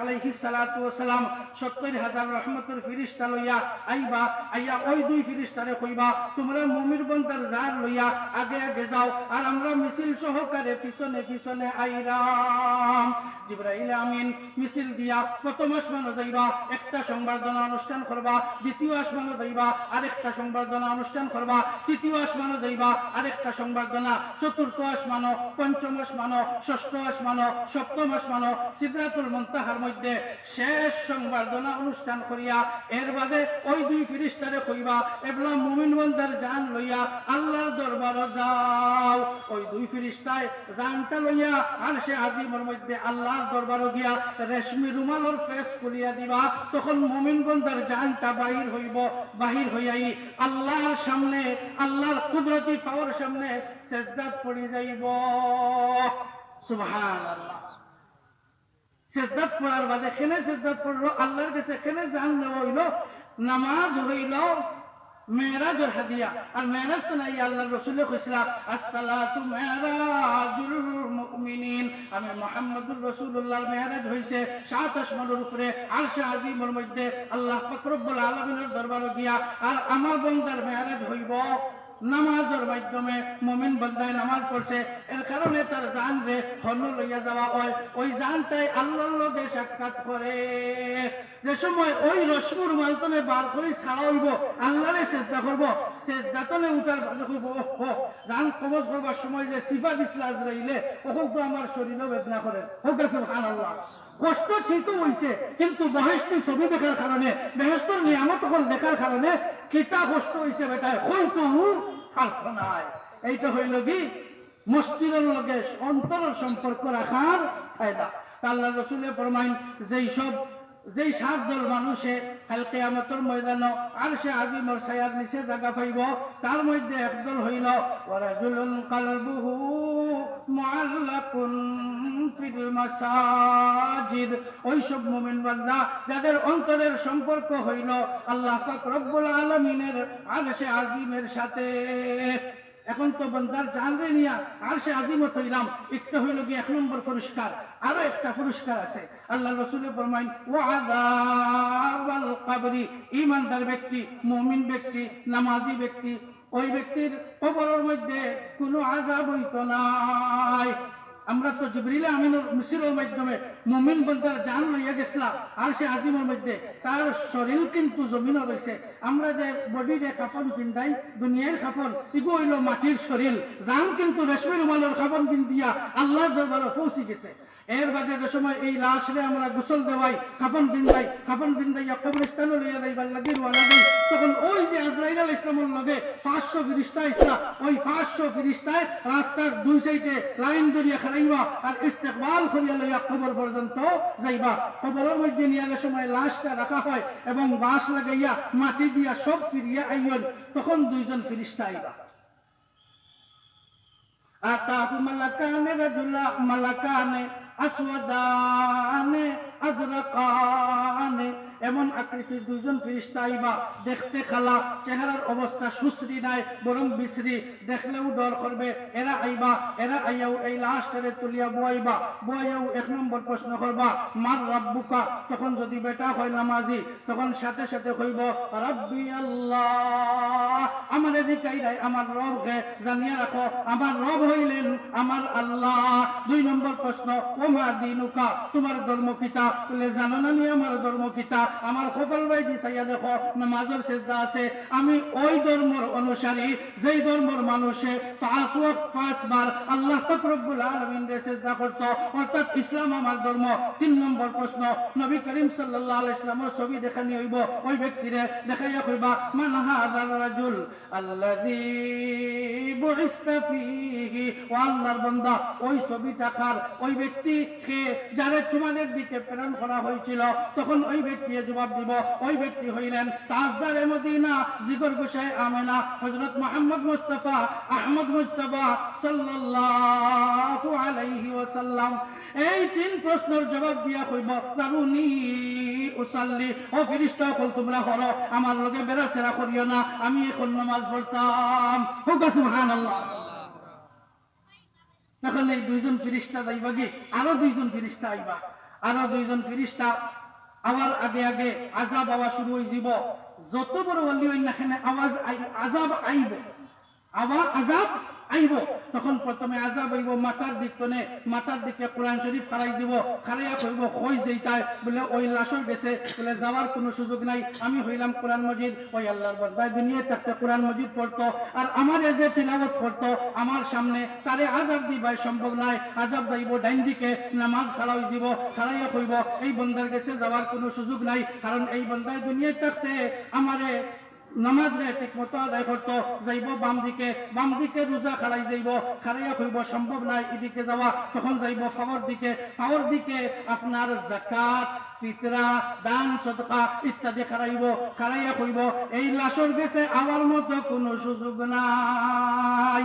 আলাইহিস সালাতু ওয়াস সালাম 70,000 রহমতের ফেরেশতা লইয়া আইবা, আইয়া ওই দুই ফেরেশতারে কইবা তোমরা মুমিন বান্দার জান লইয়া আগে আগে যাও আর আমরা মিছিল সহকারে পিছনে পিছনে আইরাম। জিবরাইল আমিন মিছিল দিয়া প্রথম আসমানে যাইবা, একটা সংবর্ধনা অনুষ্ঠান করবা, দ্বিতীয় আসমানে যাইবা আরেকটা সংবর্ধনা অনুষ্ঠান করবা, তৃতীয় আসমানে যাইবা আরেকটা সংবর্ধনা, চতুর্থ আসমানো, পঞ্চম আসমানো, ষষ্ঠ আসমানো, সপ্তম আসমানো, সিদরাতুল মুনতাহার মধ্যে শেষ সংবর্ধনা অনুষ্ঠান করিয়া এর বাদে ওই দুই ফেরেশতারে কইবা এবলা মুমিন বান্দার জান লইয়া আল্লাহর দরবারে যাও। ওই দুই ফেরেশতায় জানটা লইয়া আরশে আজিমের মধ্যে আল্লাহর দরবারে গিয়া রেশমি রুমালের ফেস খুলিয়া দিবা। তখন মুমিন বান্দার জানটা বাহির হইব, বাহির হইয়াই আল্লাহর সামনে আল্লাহর কুদরতি পাওয়ার সামনে সেজদাত পড়ে যাইব। সুবহানাল্লাহ। সেজদাত পড়ার বাদে কেনে সেজদাত পড়লো আল্লাহর কাছে, কেনে জান নেওয়া হইল, নামাজ হইল মেরাজের হাদিয়া। আর মেরাজ তো নাই, আল্লাহর রাসূল কইছিল আসসালাতু মেরাজুল মুমিনিন। আমি মুহাম্মদুর রাসূলুল্লাহর মেরাজ হইছে 7 আসমানের উপরে আরশে আজিমের মধ্যে আল্লাহ পাক রব্বুল আলামিনের দরবারে গিয়া। আর আমার বান্দার মেরাজ হইব নামাজের মাধ্যমে। মুমিন বান্দায় নামাজ পড়ছে, এর কারণে তার জান রে হল লইয়া যাওয়া হয়, ওই জানটাই আল্লাহর লগে সাক্ষাৎ করে। যে সময় ওই রসমুর মালতনে বার করে ছাড়া হইব, আল্লাহরে চেষ্টা করব, চেষ্টাতনে উঠার বাদে হইব ও জান কবজ করবার সময় যে সিফা দিছিল আজরাইলে ওখন তো আমার শরীরও বেদনা করে। হোক সুবহানাল্লাহ। কষ্ট ঠিকও হইছে, কিন্তু বেহেশতের ছবি দেখার কারণে, বেহেশতের নিয়ামত হল দেখার কারণে কিতা কষ্ট হইছে বেটায় হয়তো প্রার্থনায়। এইটা হইল কি মসজিদের লগে অন্তরের সম্পর্ক রাখার ফায়দা। আল্লাহ রাসূলে ফরমাইন যেই 7 দল মানুষে কাল কিয়ামতের ময়দানে আরশে আজিমের ছায়ার নিচে জায়গা পাইব, তার মধ্যে একদল হইল ওয়ারাজুলুন কলবুহু মুআল্লাকুন ফিল মাসাজিদ। ওই সব মুমিন বান্দা যাদের অন্তরের সম্পর্ক হইল আল্লাহ পাক রব্বুল আলামিনের আরশে আজিমের সাথে। এখন তো বান্দার জানরে নিয়া আরশে আজিমত হইলাম, একটা হইল কি 1 নম্বর পুরস্কার। আরো একটা পুরস্কার আছে, আল্লাহ রাসূল ফরমাইন ওয়াযাবাল কবরি। ঈমানদার ব্যক্তি, মুমিন ব্যক্তি, নামাজি ব্যক্তি, ওই ব্যক্তির কবরের মধ্যে কোনো আযাব হইতো নাই। আমরা তো জিবরিল আমিনের মিছিলের মাধ্যমে মুমিন বান্দার জান লইয়া গেছিলাম আর সে আজিমের মধ্যে তার শরীর কিন্তু জমিনও রয়েছে। আমরা যে বডিরে কাপড় পিন্ধাই দুনিয়ার কাপড় ইগো হইল মাটির শরীর, জান কিন্তু রেশমি রুমালের কাপড় পিন্ধিয়া আল্লাহর দরবারে পৌঁছে গেছে। এর বাদে যে সময় এই লাশরে আমরা গোসল দেওয়াই, কাফন পিন্ধাইয়া কবরস্থানে লইয়া যাইবার লাগি রওনা দেই, তখন ওই যে আজরাইল আলাইহিস সালামের লগে 500 ফেরেশতা ইসলা, ওই 500 ফেরেশতায় রাস্তার দুই সাইডে লাইন ধরিয়া খাড়াইবা আর ইস্তেকবাল করিয়া লইয়া কবর পর্যন্ত যাইবা। কবরের মধ্যে নিয়ে যে সময় লাশটা রাখা হয় এবং বাঁশ লাগাইয়া মাটি দিয়া সব ফিরিয়া আইয়ন, তখন দুইজন ফেরেশতা আইবা। আতাহু মালাকানে রাজুলা মালাকানে আসওয়াদানে আজরাকানে, এমন আকৃতির দুইজন ফেরেশতা আইবা। দেখতে খালা, চেহারার অবস্থা সুশ্রী নাই বরং বিশ্রী, দেখলেও ডর করবে। এরা আইবা, এরা আইয়াও এই লাশটারে তুলিয়া বয়াইবা। বয়াইয়াও 1 নম্বর প্রশ্ন করবা মার রাব্বুকা, তখন যদি বেটা হয় নামাজি তখন সাথে সাথে কইব রাব্বি আল্লাহ। আমারে জিকাইরাই আমার রব হে, জানিয়া রাখো আমার রব হইলেন আমার আল্লাহ। 2 নম্বর প্রশ্ন ওমা দিনুকা, তোমার ধর্ম কিতা? বলে জানো না নি আমার ধর্ম কিতা? আমার কপাল ভাই দি চাইয়া দেখো নামাজের সেজদা আছে। আমি ওই ধর্মের অনুসারী যেই ধর্মের মানুষে 5 ওয়াক্ত 5 বার আল্লাহ পাক রব্বুল আলামিনের সেজদা করত, অর্থাৎ ইসলাম আমার ধর্ম। 3 নম্বর প্রশ্ন নবী করিম সাল্লাল্লাহু আলাইহি ওয়াসাল্লামের ছবি দেখানি হইব। ওই ব্যক্তিরে দেখাইয়া কইবা মান হাযার রাজুল আল্লাযী বুইসতা ফীহি, ও আল্লাহর বান্দা ওই ছবিটা কার? ওই ব্যক্তি কে যারে তোমাদের দিকে প্রেরণ করা হয়েছিল। তখন ওই ব্যক্তি জবাব দিব ওই ব্যক্তি হইলেন তাজদারে মদিনা, জিগর গোসাই আমেনা, হযরত মুহাম্মদ মুস্তাফা আহমদ মুস্তাফা সাল্লাল্লাহু আলাইহি ওয়াসাল্লাম। এই 3 প্রশ্নের জবাব দিয়া কইব দারুনি উসাল্লি, ও ফেরেশতা কল তোমরা হলো আমার লগে বেরাসেরা করিও না, আমি এখন নামাজ পড়তাম। হোক সুবহানাল্লাহ। তখন এই 2জন ফেরেশতা যাইবা কি আরো 2জন ফেরেশতা আইবা। আরো 2জন ফেরেশতা আবার আগে আগে আযাব আওয়া শুরু হয়ে যাব। যত বড় ওলি হই না কেন আযাব আইব, আবার আযাব আইব। তখন প্রথমে আযাব আইব মাথার দিকনে, মাথার দিকে কোরআন শরীফ খারাই দিব, খারাইয়া কইব কই যাইতাই? বলে ওই লাশর গেছে, বলে যাওয়ার কোনো সুযোগ নাই, আমি হইলাম কোরআন মজিদ। ওই আল্লাহর বান্দা দুনিয়ায় থাকতে কোরআন মজিদ পড়তো আর আমার যে তিলাওয়াত করতো আমার সামনে, তারে আযাব দিবাই সম্ভব নাই। আযাব যাইব ডাইন দিকে, নামাজ খাড়া হই যাব, খারাইয়া কইব এই বান্দার গেছে যাওয়ার কোনো সুযোগ নাই, কারণ এই বান্দায় দুনিয়ায় থাকতে আমারে নামাজ ঠিক মতো আদায় করতো। যাইব বাম দিকে রোজা খাড়াই যাইব, খাড়াইয়া কইব সম্ভব নাই এদিকে যাওয়া। তখন যাইব ফাওয়ার দিকে আপনার যাকাত, ফিতরা, দান, সদকা ইত্যাদি খাড়াইয়া কইব এই লাশর গেছে আমার মতো কোনো সুযোগ নাই।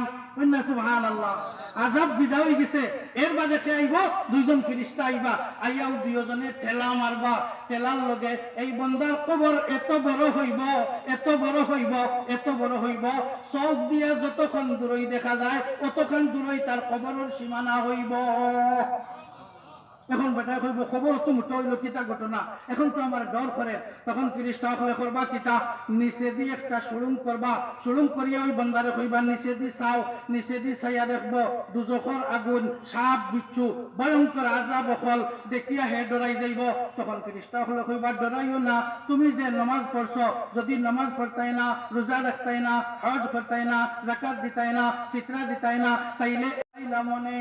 সুবহানাল্লাহ। আযাব বিদায় হয়ে গেছে। এর বাদে কে আইব? 2জন ফেরেশতা আইবা। আইয়াও 2জনে ঠেলা মারবা। ঠেলার লগে এই বান্দার কবর এত বড় হইব চোখ দিয়া যতক্ষণ দূরই দেখা যায় অতক্ষণ দূরই তার কবরের সীমানা হইব। এখন বেটা কইব খবর তো মোটা হইল কিতা ঘটনা, এখন তো আমার ডর করে। তখন ফেরেশতা হলে করবা কিতা? নিচে দিয়ে একটা সুড়ুং করিয়া ওই বান্দারে কইবা নিচে দি চাও, নিচে দি চাইয়া দেখবো দুজখর আগুন, সাপ বিচ্ছু, ভয়ঙ্কর আযাব অকল দেখিয়া হে ডরাই যাইব। তখন ফেরেশতা হলে কইবা ডরাইও না, তুমি যে নামাজ পড়ছো, যদি নামাজ পড়তাই না, রোজা রাখতাই না, হজ করতাই না, যাকাত দিতাই না, ফিতরা দিতাই না, তাইলে মনে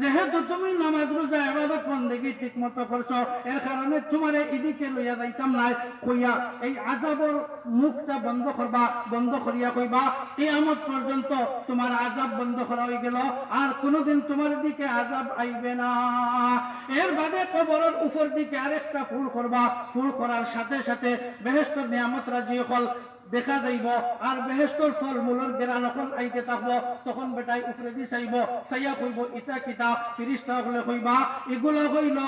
যেহেতু তুমি নামাজ রোজা ইবাদত বন্দেগী ঠিক মতো করছো, এর কারণে তোমারে এদিকে লইয়া যাইতাম নাই কইয়া এই আযাবের মুখটা বন্ধ করিয়া কইবা কিয়ামত পর্যন্ত তোমার আযাব বন্ধ করা হয়ে গেল, আর কোনোদিন তোমার দিকে আযাব আইবে না। এর বাদে কবরের উপর দিকে আরেকটা ফুল করবা, ফুল করার সাথে সাথে বেহেশতের নিয়ামত রাজি হল দেখা যাইব, আর বেহেশতর ফল মূলর গেরা নকল আইতে থাকবো। তখন বেটাই উপরে দি চাইব, চাইয়া কইব ইতা কিতা? ফেরেশতা হলে কইবা এগুলো হইল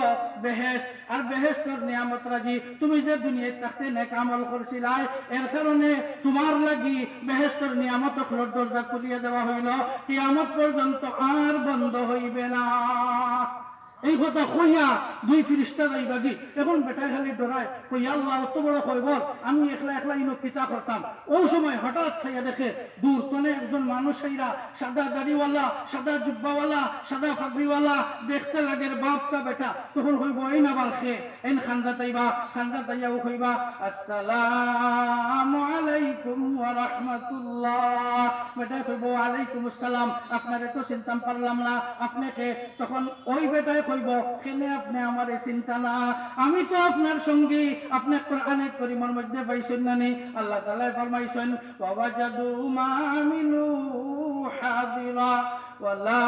বেহেশত, আর বেহেশতর নিয়ামত রাজি তুমি যে দুনিয়ায় থাকতে নেক আমল করছিলাই, এর কারণে তোমার লাগি বেহেশতর নিয়ামত খোলার দরজা খুলিয়া দেওয়া হইল, কিয়ামত পর্যন্ত আর বন্ধ হইবে না। এই কথা কইয়া দুই ফিরিস্তা যাইবাগি এখন বেটায় খালি ডরায় কইয়া আল্লাহ অত বড় কইবর আমি একলা একলা ইনো পিতা করতাম। ওই সময় হঠাৎ ছাইয়া দেখে দূর তনে একজন মানুষ আইরা সাদা দাড়িওয়ালা, সাদা জুব্বাওয়ালা, সাদা ফাগড়িওয়ালা, দেখতে লাগে বাপটা বেটা। তখন কইব এই না বার খে এন খান্দা তাইবা, খান্দা তাইয়াও কইবা আসসালামু আলাইকুম ওয়া রাহমাতুল্লাহ। বেটা কইব ওয়ালাইকুম আসসালাম, আপনারে তো চিনতাম পারলাম না, আপনাকে। তখন ওই বেটায় কইব কেনে আপনি আমারে চিন্তা না, আমি তো আপনার সঙ্গী, আপনি কোরআনে কারীমের মধ্যে পাইছেন না নি আল্লাহ তাআলা ফরমাইছেন ওয়াজাদু মা আমিলু হাদিরা ওয়ালা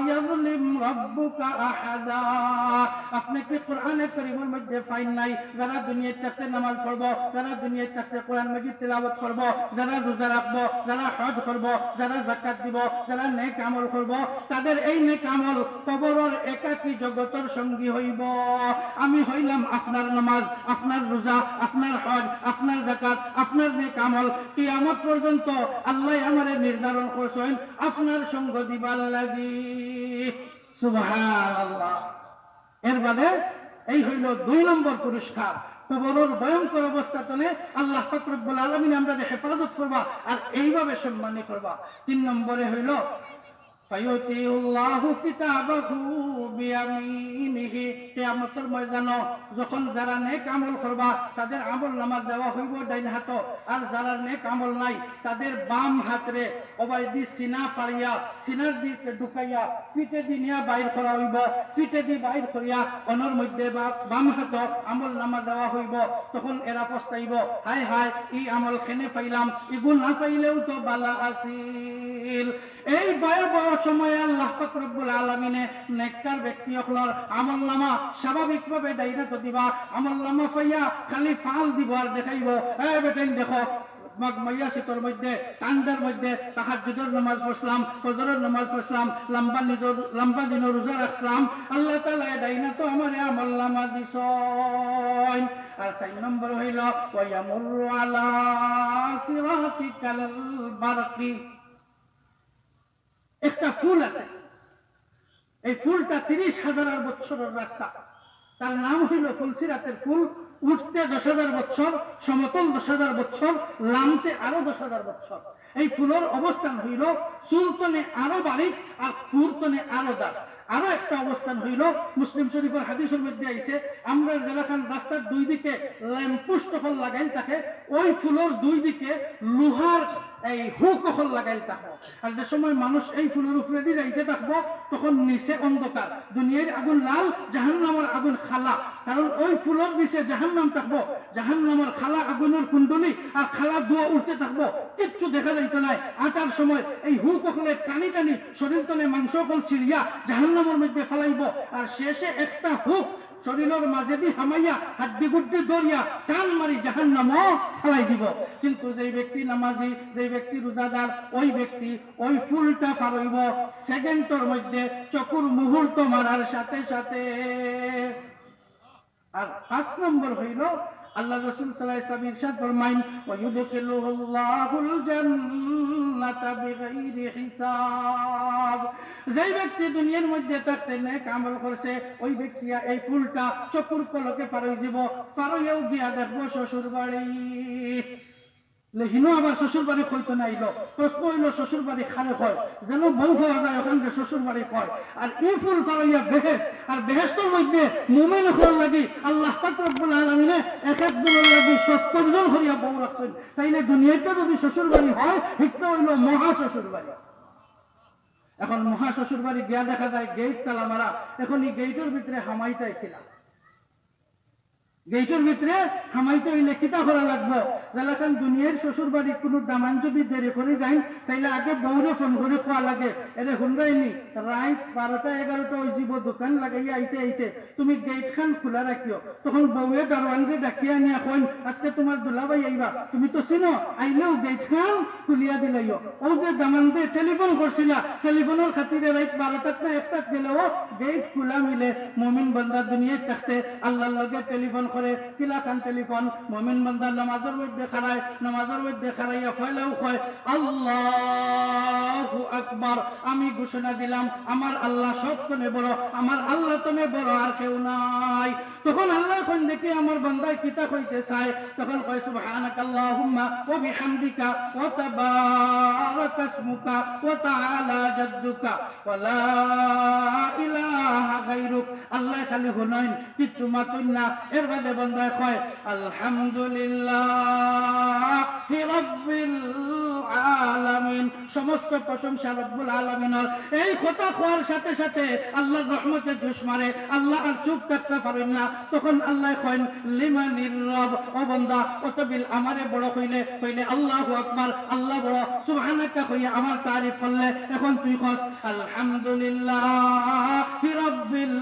ইয়াযলিম রাব্বুকা আহাদা। আপনি কি কোরআনে কারীমের মধ্যে পাইন নাই যারা দুনিয়ায় থাকতে নামাজ পড়ব, যারা দুনিয়ায় থাকতে কোরআন মাজিদ তেলাওয়াত করব, যারা রোজা রাখব, যারা হজ করব, যারা যাকাত দিব, যারা নেক আমল করব, তাদের এই নেক আমল কবরের একাকী জগতের সঙ্গী হইব। আমি হইলাম আপনার নামাজ, আপনার রোজা, আপনার হজ, আপনার যাকাত, আপনার নেক আমল কিয়ামত পর্যন্ত আল্লাহ আমারে নির্ধারণ করছেন আপনার সঙ্গ দিবার লাগি। সুবহানাল্লাহ। এর বাদে এই হইল 2 নম্বর পুরস্কার। কবরের ভয়ঙ্কর অবস্থাতে আল্লাহ পাক রব্বুল আলামিন আমাদের হেফাজত করবা আর এইভাবে সম্মানিত করবা। 3 নম্বরে হইল ফায়ুতিউল্লাহু কিতাবাহু বিয়ামিনিহি। কিয়ামতের ময়দানে যখন যারা নেক আমল করবা তাদের আমলনামা দেওয়া হইব ডাইন হাত, আর যারা নেক আমল নাই তাদের বাম হাতরে অবাইদি সিনা ফাড়িয়া সিনার দিকে ঢুকাইয়া পিঠে দি নিয়া বাইর করা হইব। পিঠে দি বাইর করিয়া অনর মধ্যে বাম হাত আমলনামা দেওয়া হইব। তখন এরা পস্তাইব, হায় হায় এই আমল কেনে পাইলাম, এগুলো না পাইলেও তো বালা আসিল। এই ভয়াবহ সময়ে আল্লাহ পাক রব্বুল আলামিনে নেককার ব্যক্তিসকলৰ আমলনামা স্বাভাবিকভাবে ডাইরেক্ট দিবা। আমলনামা পাইয়া খালি ফাল দিব আর দেখাইব, এই বেটেন দেখো মাইয়া শীতর মধ্যে ঠান্ডার মধ্যে তাহাজ্জুদের নামাজ পড়লাম, ফজরের নামাজ পড়লাম, লম্বা দিনের রোজা রাখলাম, আল্লাহ তাআলা ডাইনা তো আমারে আমলনামা দিছেন। আর 4 নম্বর হইল ওয়া ইয়ামুরু আলা সিরাতিকাল বারকি। একটা ফুল আছে, এই ফুলটা 30,000 বছরের রাস্তা, তার নাম হইল ফুলসিরাতের ফুল। উঠতে 10,000 বছর, সমতল 10,000 বছর, লামতে আরো 10,000 বছর। এই ফুলের অবস্থান হইল সুলতনে আরো বারিক আর কুরতনে আরো দার। আরো একটা অবস্থান হইল মুসলিম শরীফের হাদিসের মধ্যে আইছে আমরা যেলাখান রাস্তার 2 দিকে ল্যাম্পপোস্ট হল লাগাইল থাকে, ওই ফুলের 2 দিকে লোহার এই হুক হল লাগাইল থাকবো। আর যে সময় মানুষ এই ফুলের উপরে দিয়ে যাইতে থাকবো তখন নিচে অন্ধকার, দুনিয়ার আগুন লাল, জাহান্নামের আগুন খালা। কারণ ওই ফুলের নিচে জাহান্নাম থাকবো, জাহান্নামের খালা আগুনের কুণ্ডলি আর খালা ধোঁয়া উঠতে থাকবো, কিচ্ছু দেখা যাইতো নাই। আটার সময় এই হুক হলে টানি টানি শরীর তলে মাংস কল ছিড়িয়া জাহান্নামের মধ্যে ফেলাইব। আর শেষে একটা হুক শরীরের মাঝে দিয়ে হামাইয়া হাড্ডি গুড্ডি দরিয়া টান মারি জাহান্নামও ফেলাই দিব। কিন্তু যেই ব্যক্তি নামাজি, যেই ব্যক্তি রোজাদার, ওই ব্যক্তি ওই ফুলটা ফারইব সেকেন্ডের মধ্যে, চকুর মুহূর্ত মারার সাথে সাথে। আর 5 নম্বর হইল আল্লাহ রাসূল সাল্লাল্লাহু আলাইহি ওয়াসাল্লাম ইরশাদ ফরমাইন ওয়া ইউদখিলুহুল্লাহুল জান্নাতা বিগাইরি হিসাব। যেই ব্যক্তি দুনিয়ার মধ্যে থাকতে নেক আমল করছে ওই ব্যক্তি এই ফুলটা চকুর পলকে পারই দিব, পারইও গিয়া দেখবো শ্বশুর বাড়ি। লেহিনো আবার শ্বশুর বাড়ি কইতো না আইলো, প্রশ্ন হইল শ্বশুর বাড়ি খারে হয় যেন বউ পাওয়া যায় ওখানে শ্বশুর বাড়ি কয়। আর এই ফুল ফারাইয়া বেহেশত, আর বেহেশতের মধ্যে মুমিন হওয়ার লাগি আল্লাহ পাক রব্বুল আলামিনে এক একজনের লাগি 70 জন হইয়া বউ রাখছেন। তাইলে দুনিয়াতে যদি শ্বশুর বাড়ি হয় এটা হইল মহা শ্বশুর বাড়ি। এখন মহা শ্বশুর বাড়ি গিয়া দেখা যায় গেট তালা মারা, এখন এই গেটের ভিতরে হামাইটাই খিলা, গেটের ভিতরে হামাইতে হইলে কিতা করা লাগবো। যেলাকান দুনিয়ার শ্বশুর বাড়ি কোনো দামান যদি দেরি করে যাই তাইলে আগে বউরে ফোন করে খোয়া লাগে, এরে হুনরাইনি রাত 12টা 11টা ওই জীব দোকান লাগাইয়া আইতে আইতে তুমি গেট খান খোলা রাখিও। তখন বউয়ে দারোয়ানকে ডাকিয়া নিয়া কইন আজকে তোমার দুলাভাই আইবা, তুমি তো চিনো, আইলেও গেট খান খুলিয়া দিলাইও। ও যে দামান দিয়ে টেলিফোন করছিলা, টেলিফোনের খাতিরে রাত 12টা না 1টা গেলেও গেট খোলা মিলে। মুমিন বান্দা দুনিয়ায় থাকতে আল্লাহর লগে টেলিফোন করে কিলাকান টেলিফোন মুমিন বান্দা নামাজের মধ্যে খাড়ায় নামাজের মধ্যে খাড়াইয়া ফয়লাও কয় আল্লাহু আকবার আমি ঘোষণা দিলাম আমার আল্লাহ সবতনে বড় আমার আল্লাহ তনে বড় আর কেউ নাই তখন আল্লাহ কোন দেখি আমার বান্দায় কিতা কইতে চায় তখন কয় সুবহানাকাল্লাহুম্মা ওয়া বিহামদিকা ওয়া তাবারাকা ইসমুকা ওয়া তাআলা জাদ্দুকা ওয়া লা ইলাহা গায়রুক আল্লাহ খালি হুনাইন কিচ্ছু মাতুন না এর বাদে বান্দায় কয় আলহামদুলিল্লাহি রাব্বিল আলামিন সমস্ত প্রশংসা রব্বুল আলামিনের এই কথা কোয়ার সাথে সাথে আল্লাহর রহমতে জোশ মারে আল্লাহ আর চুপ থাকতে পারেন না তখন আল্লাহ কইন লিমানির রব ও বান্দা অতবিল আমারে বড় কইলে আল্লাহু আকবার আল্লাহ বড় সুবহানাকা কইয়া আমার তারিফ করলে এখন তুই কস আলহামদুলিল্লাহি রাব্বিল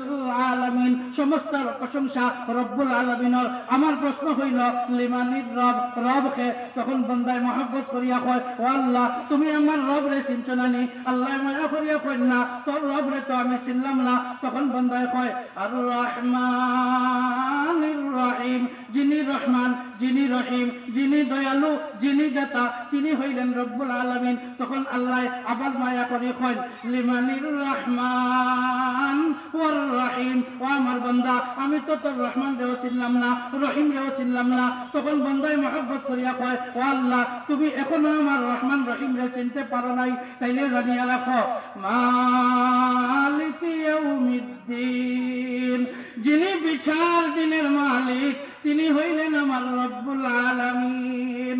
আলামিন সমস্ত প্রশংসা রব্বুল আলামিনের আমার প্রশ্ন হইল লিমানির রব রবকে তখন বান্দায় মহব্বত করিয়া কয় ও আল্লাহ তুমি আমার রব রে চিনছো না নি আল্লাহ মায়া করিয়া কয় না তোর রব রে তো আমি চিনলাম না তখন বান্দায় কয় আর রহমানির রহিম যিনি রহমান যিনি রহিম যিনি দয়ালু যিনি দাতা তিনি হইলেন রব্বুল আলামিন তখন আল্লাহ আবার মায়া করে কয় লিমানির রহমান ওয়ার রহিম ও আমার বান্দা আমি তো তোর রহমান রেও চিনলাম না রহিম রেও চিনলাম না তখন বান্দায় মহব্বত করিয়া কয় ও আল্লাহ তুমি এখনো আমার রহমান রহিম রে চিনতে পারো নাই তাইলে জানিয়া রাখো মালিকি ইয়াউমিদ্দিন যিনি বিচার দিনের মালিক তিনি হইলেন আমার রব্বুল আলামিন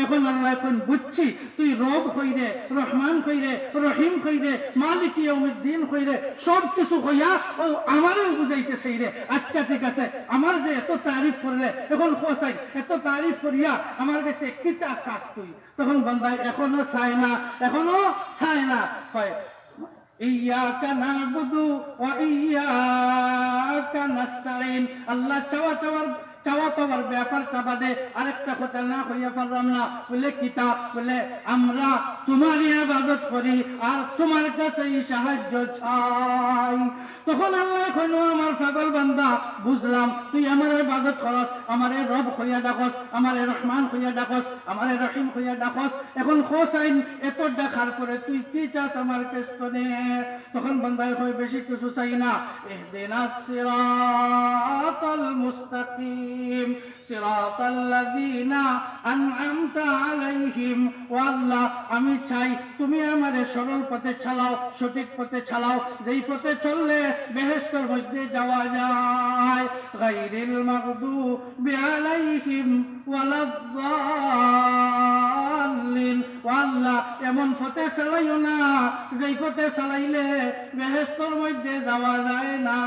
এখন আল্লাহ কোন বুঝছি তুই রব কইরে রহমান কইরে রহিম কইরে মালিক ইয়াউমিদ্দিন কইরে সব কিছু কইয়া ও আমারও বুঝাইতে চাইরে আচ্ছা ঠিক আছে আমার যে এত তারিফ করলে এখন কোসাই এত তারিফ করিয়া আমার কাছে কিতা চাস তুই তখন বান্দায় এখনো চায় না হয় ইয়াকা নাবুদু ওয়া ইয়াকা নাস্তাইন আল্লাহ চাওয়া পাওয়ার ব্যাপারটা বাদে আরেকটা কথা না হইয়া পারলাম না বলে কিতা বলে আমরা তোমারই ইবাদত করি আর তোমার কাছেই সাহায্য চাই তখন আল্লাহ কইলো আমার পাগল বান্দা বুঝলাম তুই আমার ইবাদত করস আমারে রব হইয়া ডাকস আমারে রহমান হইয়া ডাকস আমারে রহিম হইয়া ডাকস এখন হোসাইন এত দেখার পরে তুই কি চাস আমার পেছনে তখন বান্দায় কই বেশি কিছু চাই না ইহদিনাস সিরাতাল মুস্তাকিম صراط الذين أنعمت عليهم والله আমি চাই তুমি আমারে সরল পথে চালাও সঠিক পথে চালাও যেই পথে চললে বেহেশতের মধ্যে যাওয়া যায় গায়রিল মাগদুবি আলাইহিম ওয়ালাদ-দাল্লিন আল্লাহ এমন পথে চালাইও না যেই পথে চালাইলে বেহেশতের মধ্যে যাওয়া যায় না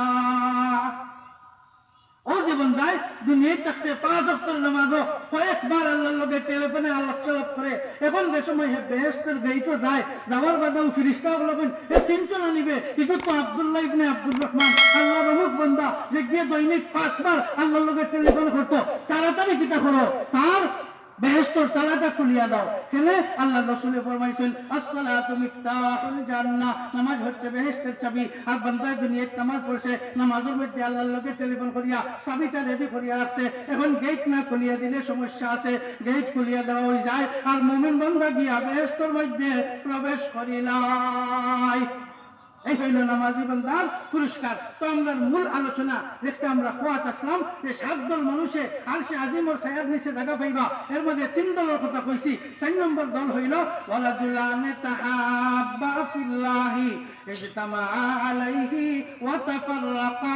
ও জীবন ভাই দুনিয়ায় থাকতে 5 ওয়াক্তের নামাজও কয়েকবার আল্লাহর লগে টেলিফোনে আলাপ করে এখন যে সময় বেহেশতের গেইটও যায় যাওয়ার বাদেও ফেরেশতাগুলো বলেন এ সিনচনা নিবে এটা তো আব্দুল্লাহ ইবনে আব্দুর রহমান আল্লাহর রহমত বান্দা যে গিয়ে দৈনিক 5 বার আল্লাহর লগে টেলিফোন করতো তাড়াতাড়ি কিতা করো তার বেহেশতের তালাটা খুলিয়া দাও কেন আল্লাহ রাসূল ফরমাইছেন আসসালাতু মিফতাহুল জান্নাহ নামাজ হচ্ছে বেহেশতের চাবি আর বান্দা দুনিয়ায় নামাজ পড়ছে নামাজের মধ্যে আল্লাহর লগে টেলিফোন করিয়া চাবিটা রেডি করিয়া রাখছে এখন গেট না খুলিয়া দিলে সমস্যা আছে গেট খুলিয়া দেওয়া হয়ে যায় আর মুমিন বান্দা গিয়া বেহেশতের মধ্যে প্রবেশ করিলাই এই হইল নামাজি বান্দার পুরস্কার তো আমরা মূল আলোচনা দেখতে আমরা কোয়াত আসলাম যে 7 দল মানুষে আরশে আজিমর ছায়ার নিচে জায়গা পাইবা এর মধ্যে 3 দলের কথা কইছি 4 নম্বর দল হইল ওয়ালাজুলানে তাহাব্বা ফিল্লাহি ইজতামা আলাইহি ওয়া তাফাররাকা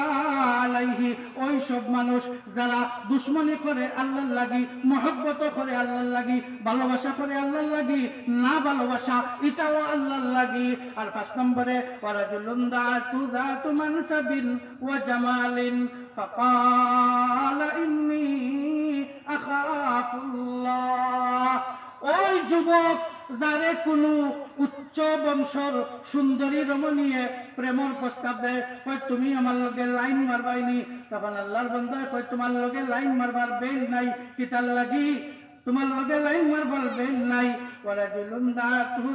আলাইহি ওই সব মানুষ যারা দুশমনি করে আল্লাহর লাগি মহব্বত করে আল্লাহর লাগি ভালোবাসা করে আল্লাহর লাগি না ভালোবাসা এটাও আল্লাহর লাগি আর 5 নম্বরে رجل ذات منصب وجمال فقال إني أخاف الله ওই যুবক যারে কোনো উচ্চ বংশর সুন্দরী রমণীয়ে প্রেমর প্রস্তাব দেয় কয় তুমি আমার লগে লাইন মারবাইনি তখন আল্লাহর বান্দা কয় তোমার লগে লাইন মারবার বেল নাই কিতার লাগি তোমার লগে লাইন মারবার বেল নাই ওয়ারাজুলুন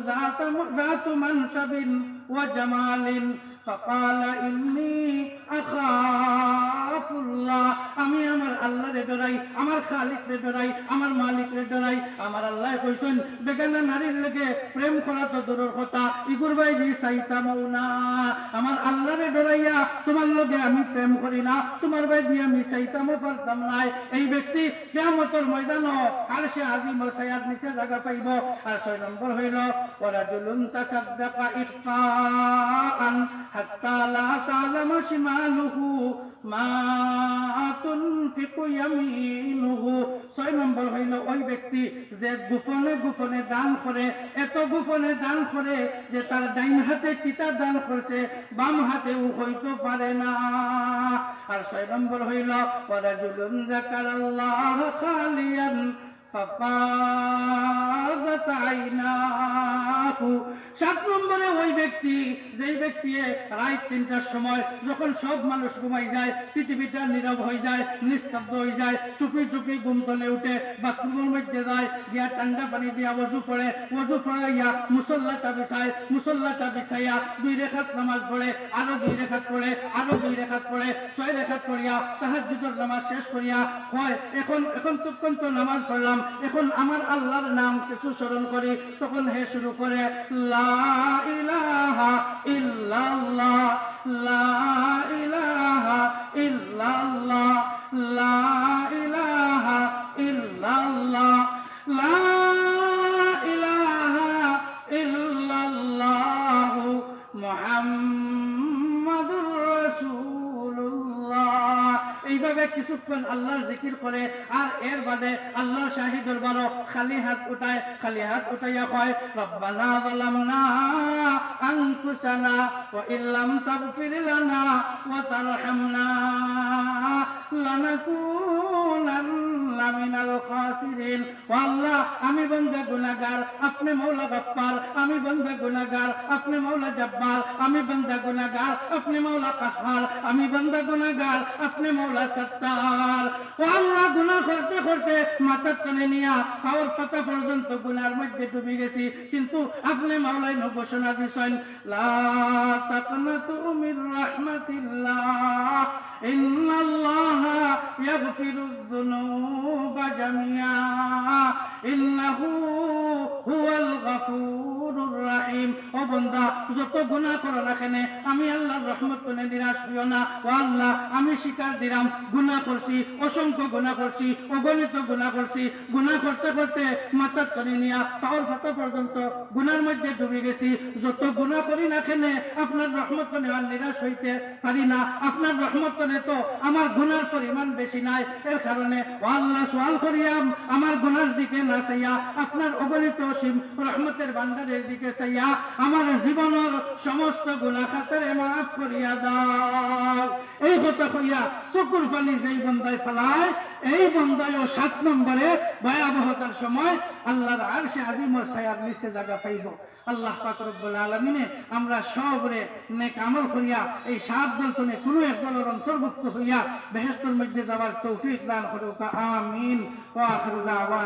যাতু মানসাবিন ওয়া জামালিন ফাকালা ইন্নী আখাফুল্লাহ আমি আমার আল্লাহ ডরাই, আমার খালিক রে ডরাই, আমার মালিক রে ডরাই। আমার আল্লাহ কইছেন বেগানা নারীর লগে প্রেম করা তো দূরের কথা, ইগুর ভাই দি চাইতামও না। আমার আল্লাহ রে ডরাইয়া তোমার লগে আমি প্রেম করি না, তোমার ভাই দিয়ে আমি চাইতামও পারতাম নাই। এই ব্যক্তি কিয়ামতের ময়দানে আরশে আজিমের ছায়ার নিচে জায়গা পাইব। আর 6 নম্বর হইল ওয়ারাজুলুন তাসাদদাকা ইখফাআন হাত্তা লা তা'লামা শিমালুহু মা তুনফিকু ইয়ামিনুহু। 6 নম্বর হইল ওই ব্যক্তি যে গোপনে গোপনে দান করে, এত গোপনে দান করে যে তার ডাইন হাতে কিতা দান করছে বাম হাতেও হইতে পারে না। আর 6 নম্বর হইল ওয়ারাজুলুন যাকারাল্লাহ খালিয়ান ফাফাযাত আইনাহু। 7 নম্বরে ওই ব্যক্তি যেই ব্যক্তি রাত 3টার সময় যখন সব মানুষ ঘুমাই যায়, পৃথিবীটা নীরব হয়ে যায়, নিস্তব্ধ হয়ে যায়, চুপি চুপি ঘুম তুলে উঠে বাথরুমের মধ্যে যায়, গিয়া ঠান্ডা পানি দিয়া ওযু পড়ে, ওযু পড়াইয়া মুসল্লাটা বিছাইয়া 2 রাকাত নামাজ পড়ে, আরো 2 রাকাত পড়ে, আরো 2 রাকাত পড়ে, 6 রাকাত পড়িয়া তাহাজ্জুদের নামাজ শেষ করিয়া কয় এখন তো নামাজ পড়লাম, এখন আমার আল্লাহর নাম কিছু স্মরণ করি। তখন হে শুরু করে লা ইলাহা ইল্লাল্লাহ, লা ইলাহা ইল্লাল্লাহ, লা ইলাহা ইল্লাল্লাহ, লা ইলাহা ইল্লাল্লাহ মুহাম্মাদুর রাসূলুল্লাহ। এইভাবে কিছুক্ষণ আল্লাহর জিকির করে আর এর বাদে আল্লাহ শাহী দরবারও খালি হাত উঠাইয়া কয় রব্বানা যালামনা আনফুসানা ওয়া ইল্লাম তাগফির লানা ওয়া তারহামনা লানাকুনান্না মিনাল খাসিরিন। ও আল্লাহ, আমি বান্দা গুনাহগার, আপনি মওলা গফফার, আমি বান্দা গুনাহগার, আপনি মওলা জব্বার, আমি বান্দা গুনাহগার, আপনি মওলা কাহ্হার, আমি বান্দা গুনাহগার, আপনি মওলা সত্তার। ও আল্লাহ, গুনাহ করতে করতে মাথার টানে নিয়া পাওয়ার পাতা পর্যন্ত গুনার মধ্যে ডুবে গেছি, কিন্তু আপনি মাওলাই ঘোষণা দিছেন লা তাকনাতু মির রাহমাতিল্লাহ ইন্নাল্লাহা ইয়াগফিরুয যুনুবা জামিআ ইন্নাহু হুয়াল গফুরুর রাহিম। ও বান্দা, যত গুনাহ করো না কেন আমি আল্লাহর রহমত কোনে নিরাশ হইও না। ও আল্লাহ, আমি স্বীকার দিলাম গুনাহ করছি, অসংখ্য গুনাহ করছি, অগণিত গুনাহ করছি। গুনাহ করতে করতে মাথার টানে নিয়া পাওয়ার ফাটা পর্যন্ত গুনার মধ্যে ডুবে গেছি। যত গুনাহ করি না কেন আপনার রহমত কোনে আর নিরাশ হইতে পারি না। আপনার রহমত কোনে তো আমার গুনার পরিমাণ বেশি নাই। এর কারণে ও আল্লাহ, সওয়াল করিয়াম আমার গুনার দিকে না চাইয়া আপনার অগণিত অসীম রহমতের ভান্ডারের দিকে চাইয়া আমার জীবনের সমস্ত গুনাহ খাতারে মাফ করিয়া দাও। এই কথা কইয়া চকুর পানি যেই বন্দায় ফেলায়, এই বন্দায় 7 নম্বরে ভয়াবহতার সময় আল্লাহর আরশে আজিমের ছায়ার নিচে জায়গা পাইব। আল্লাহ পাক রব্বুল আলামিনে আমরা সবরে নেক আমল করিয়া এই 7 দলতনে কোনো এক দলের অন্তর্ভুক্ত হইয়া বেহেশতের মধ্যে যাওয়ার তৌফিক দান করুক। আমিন ওয়া আখিরু দাওয়ানা।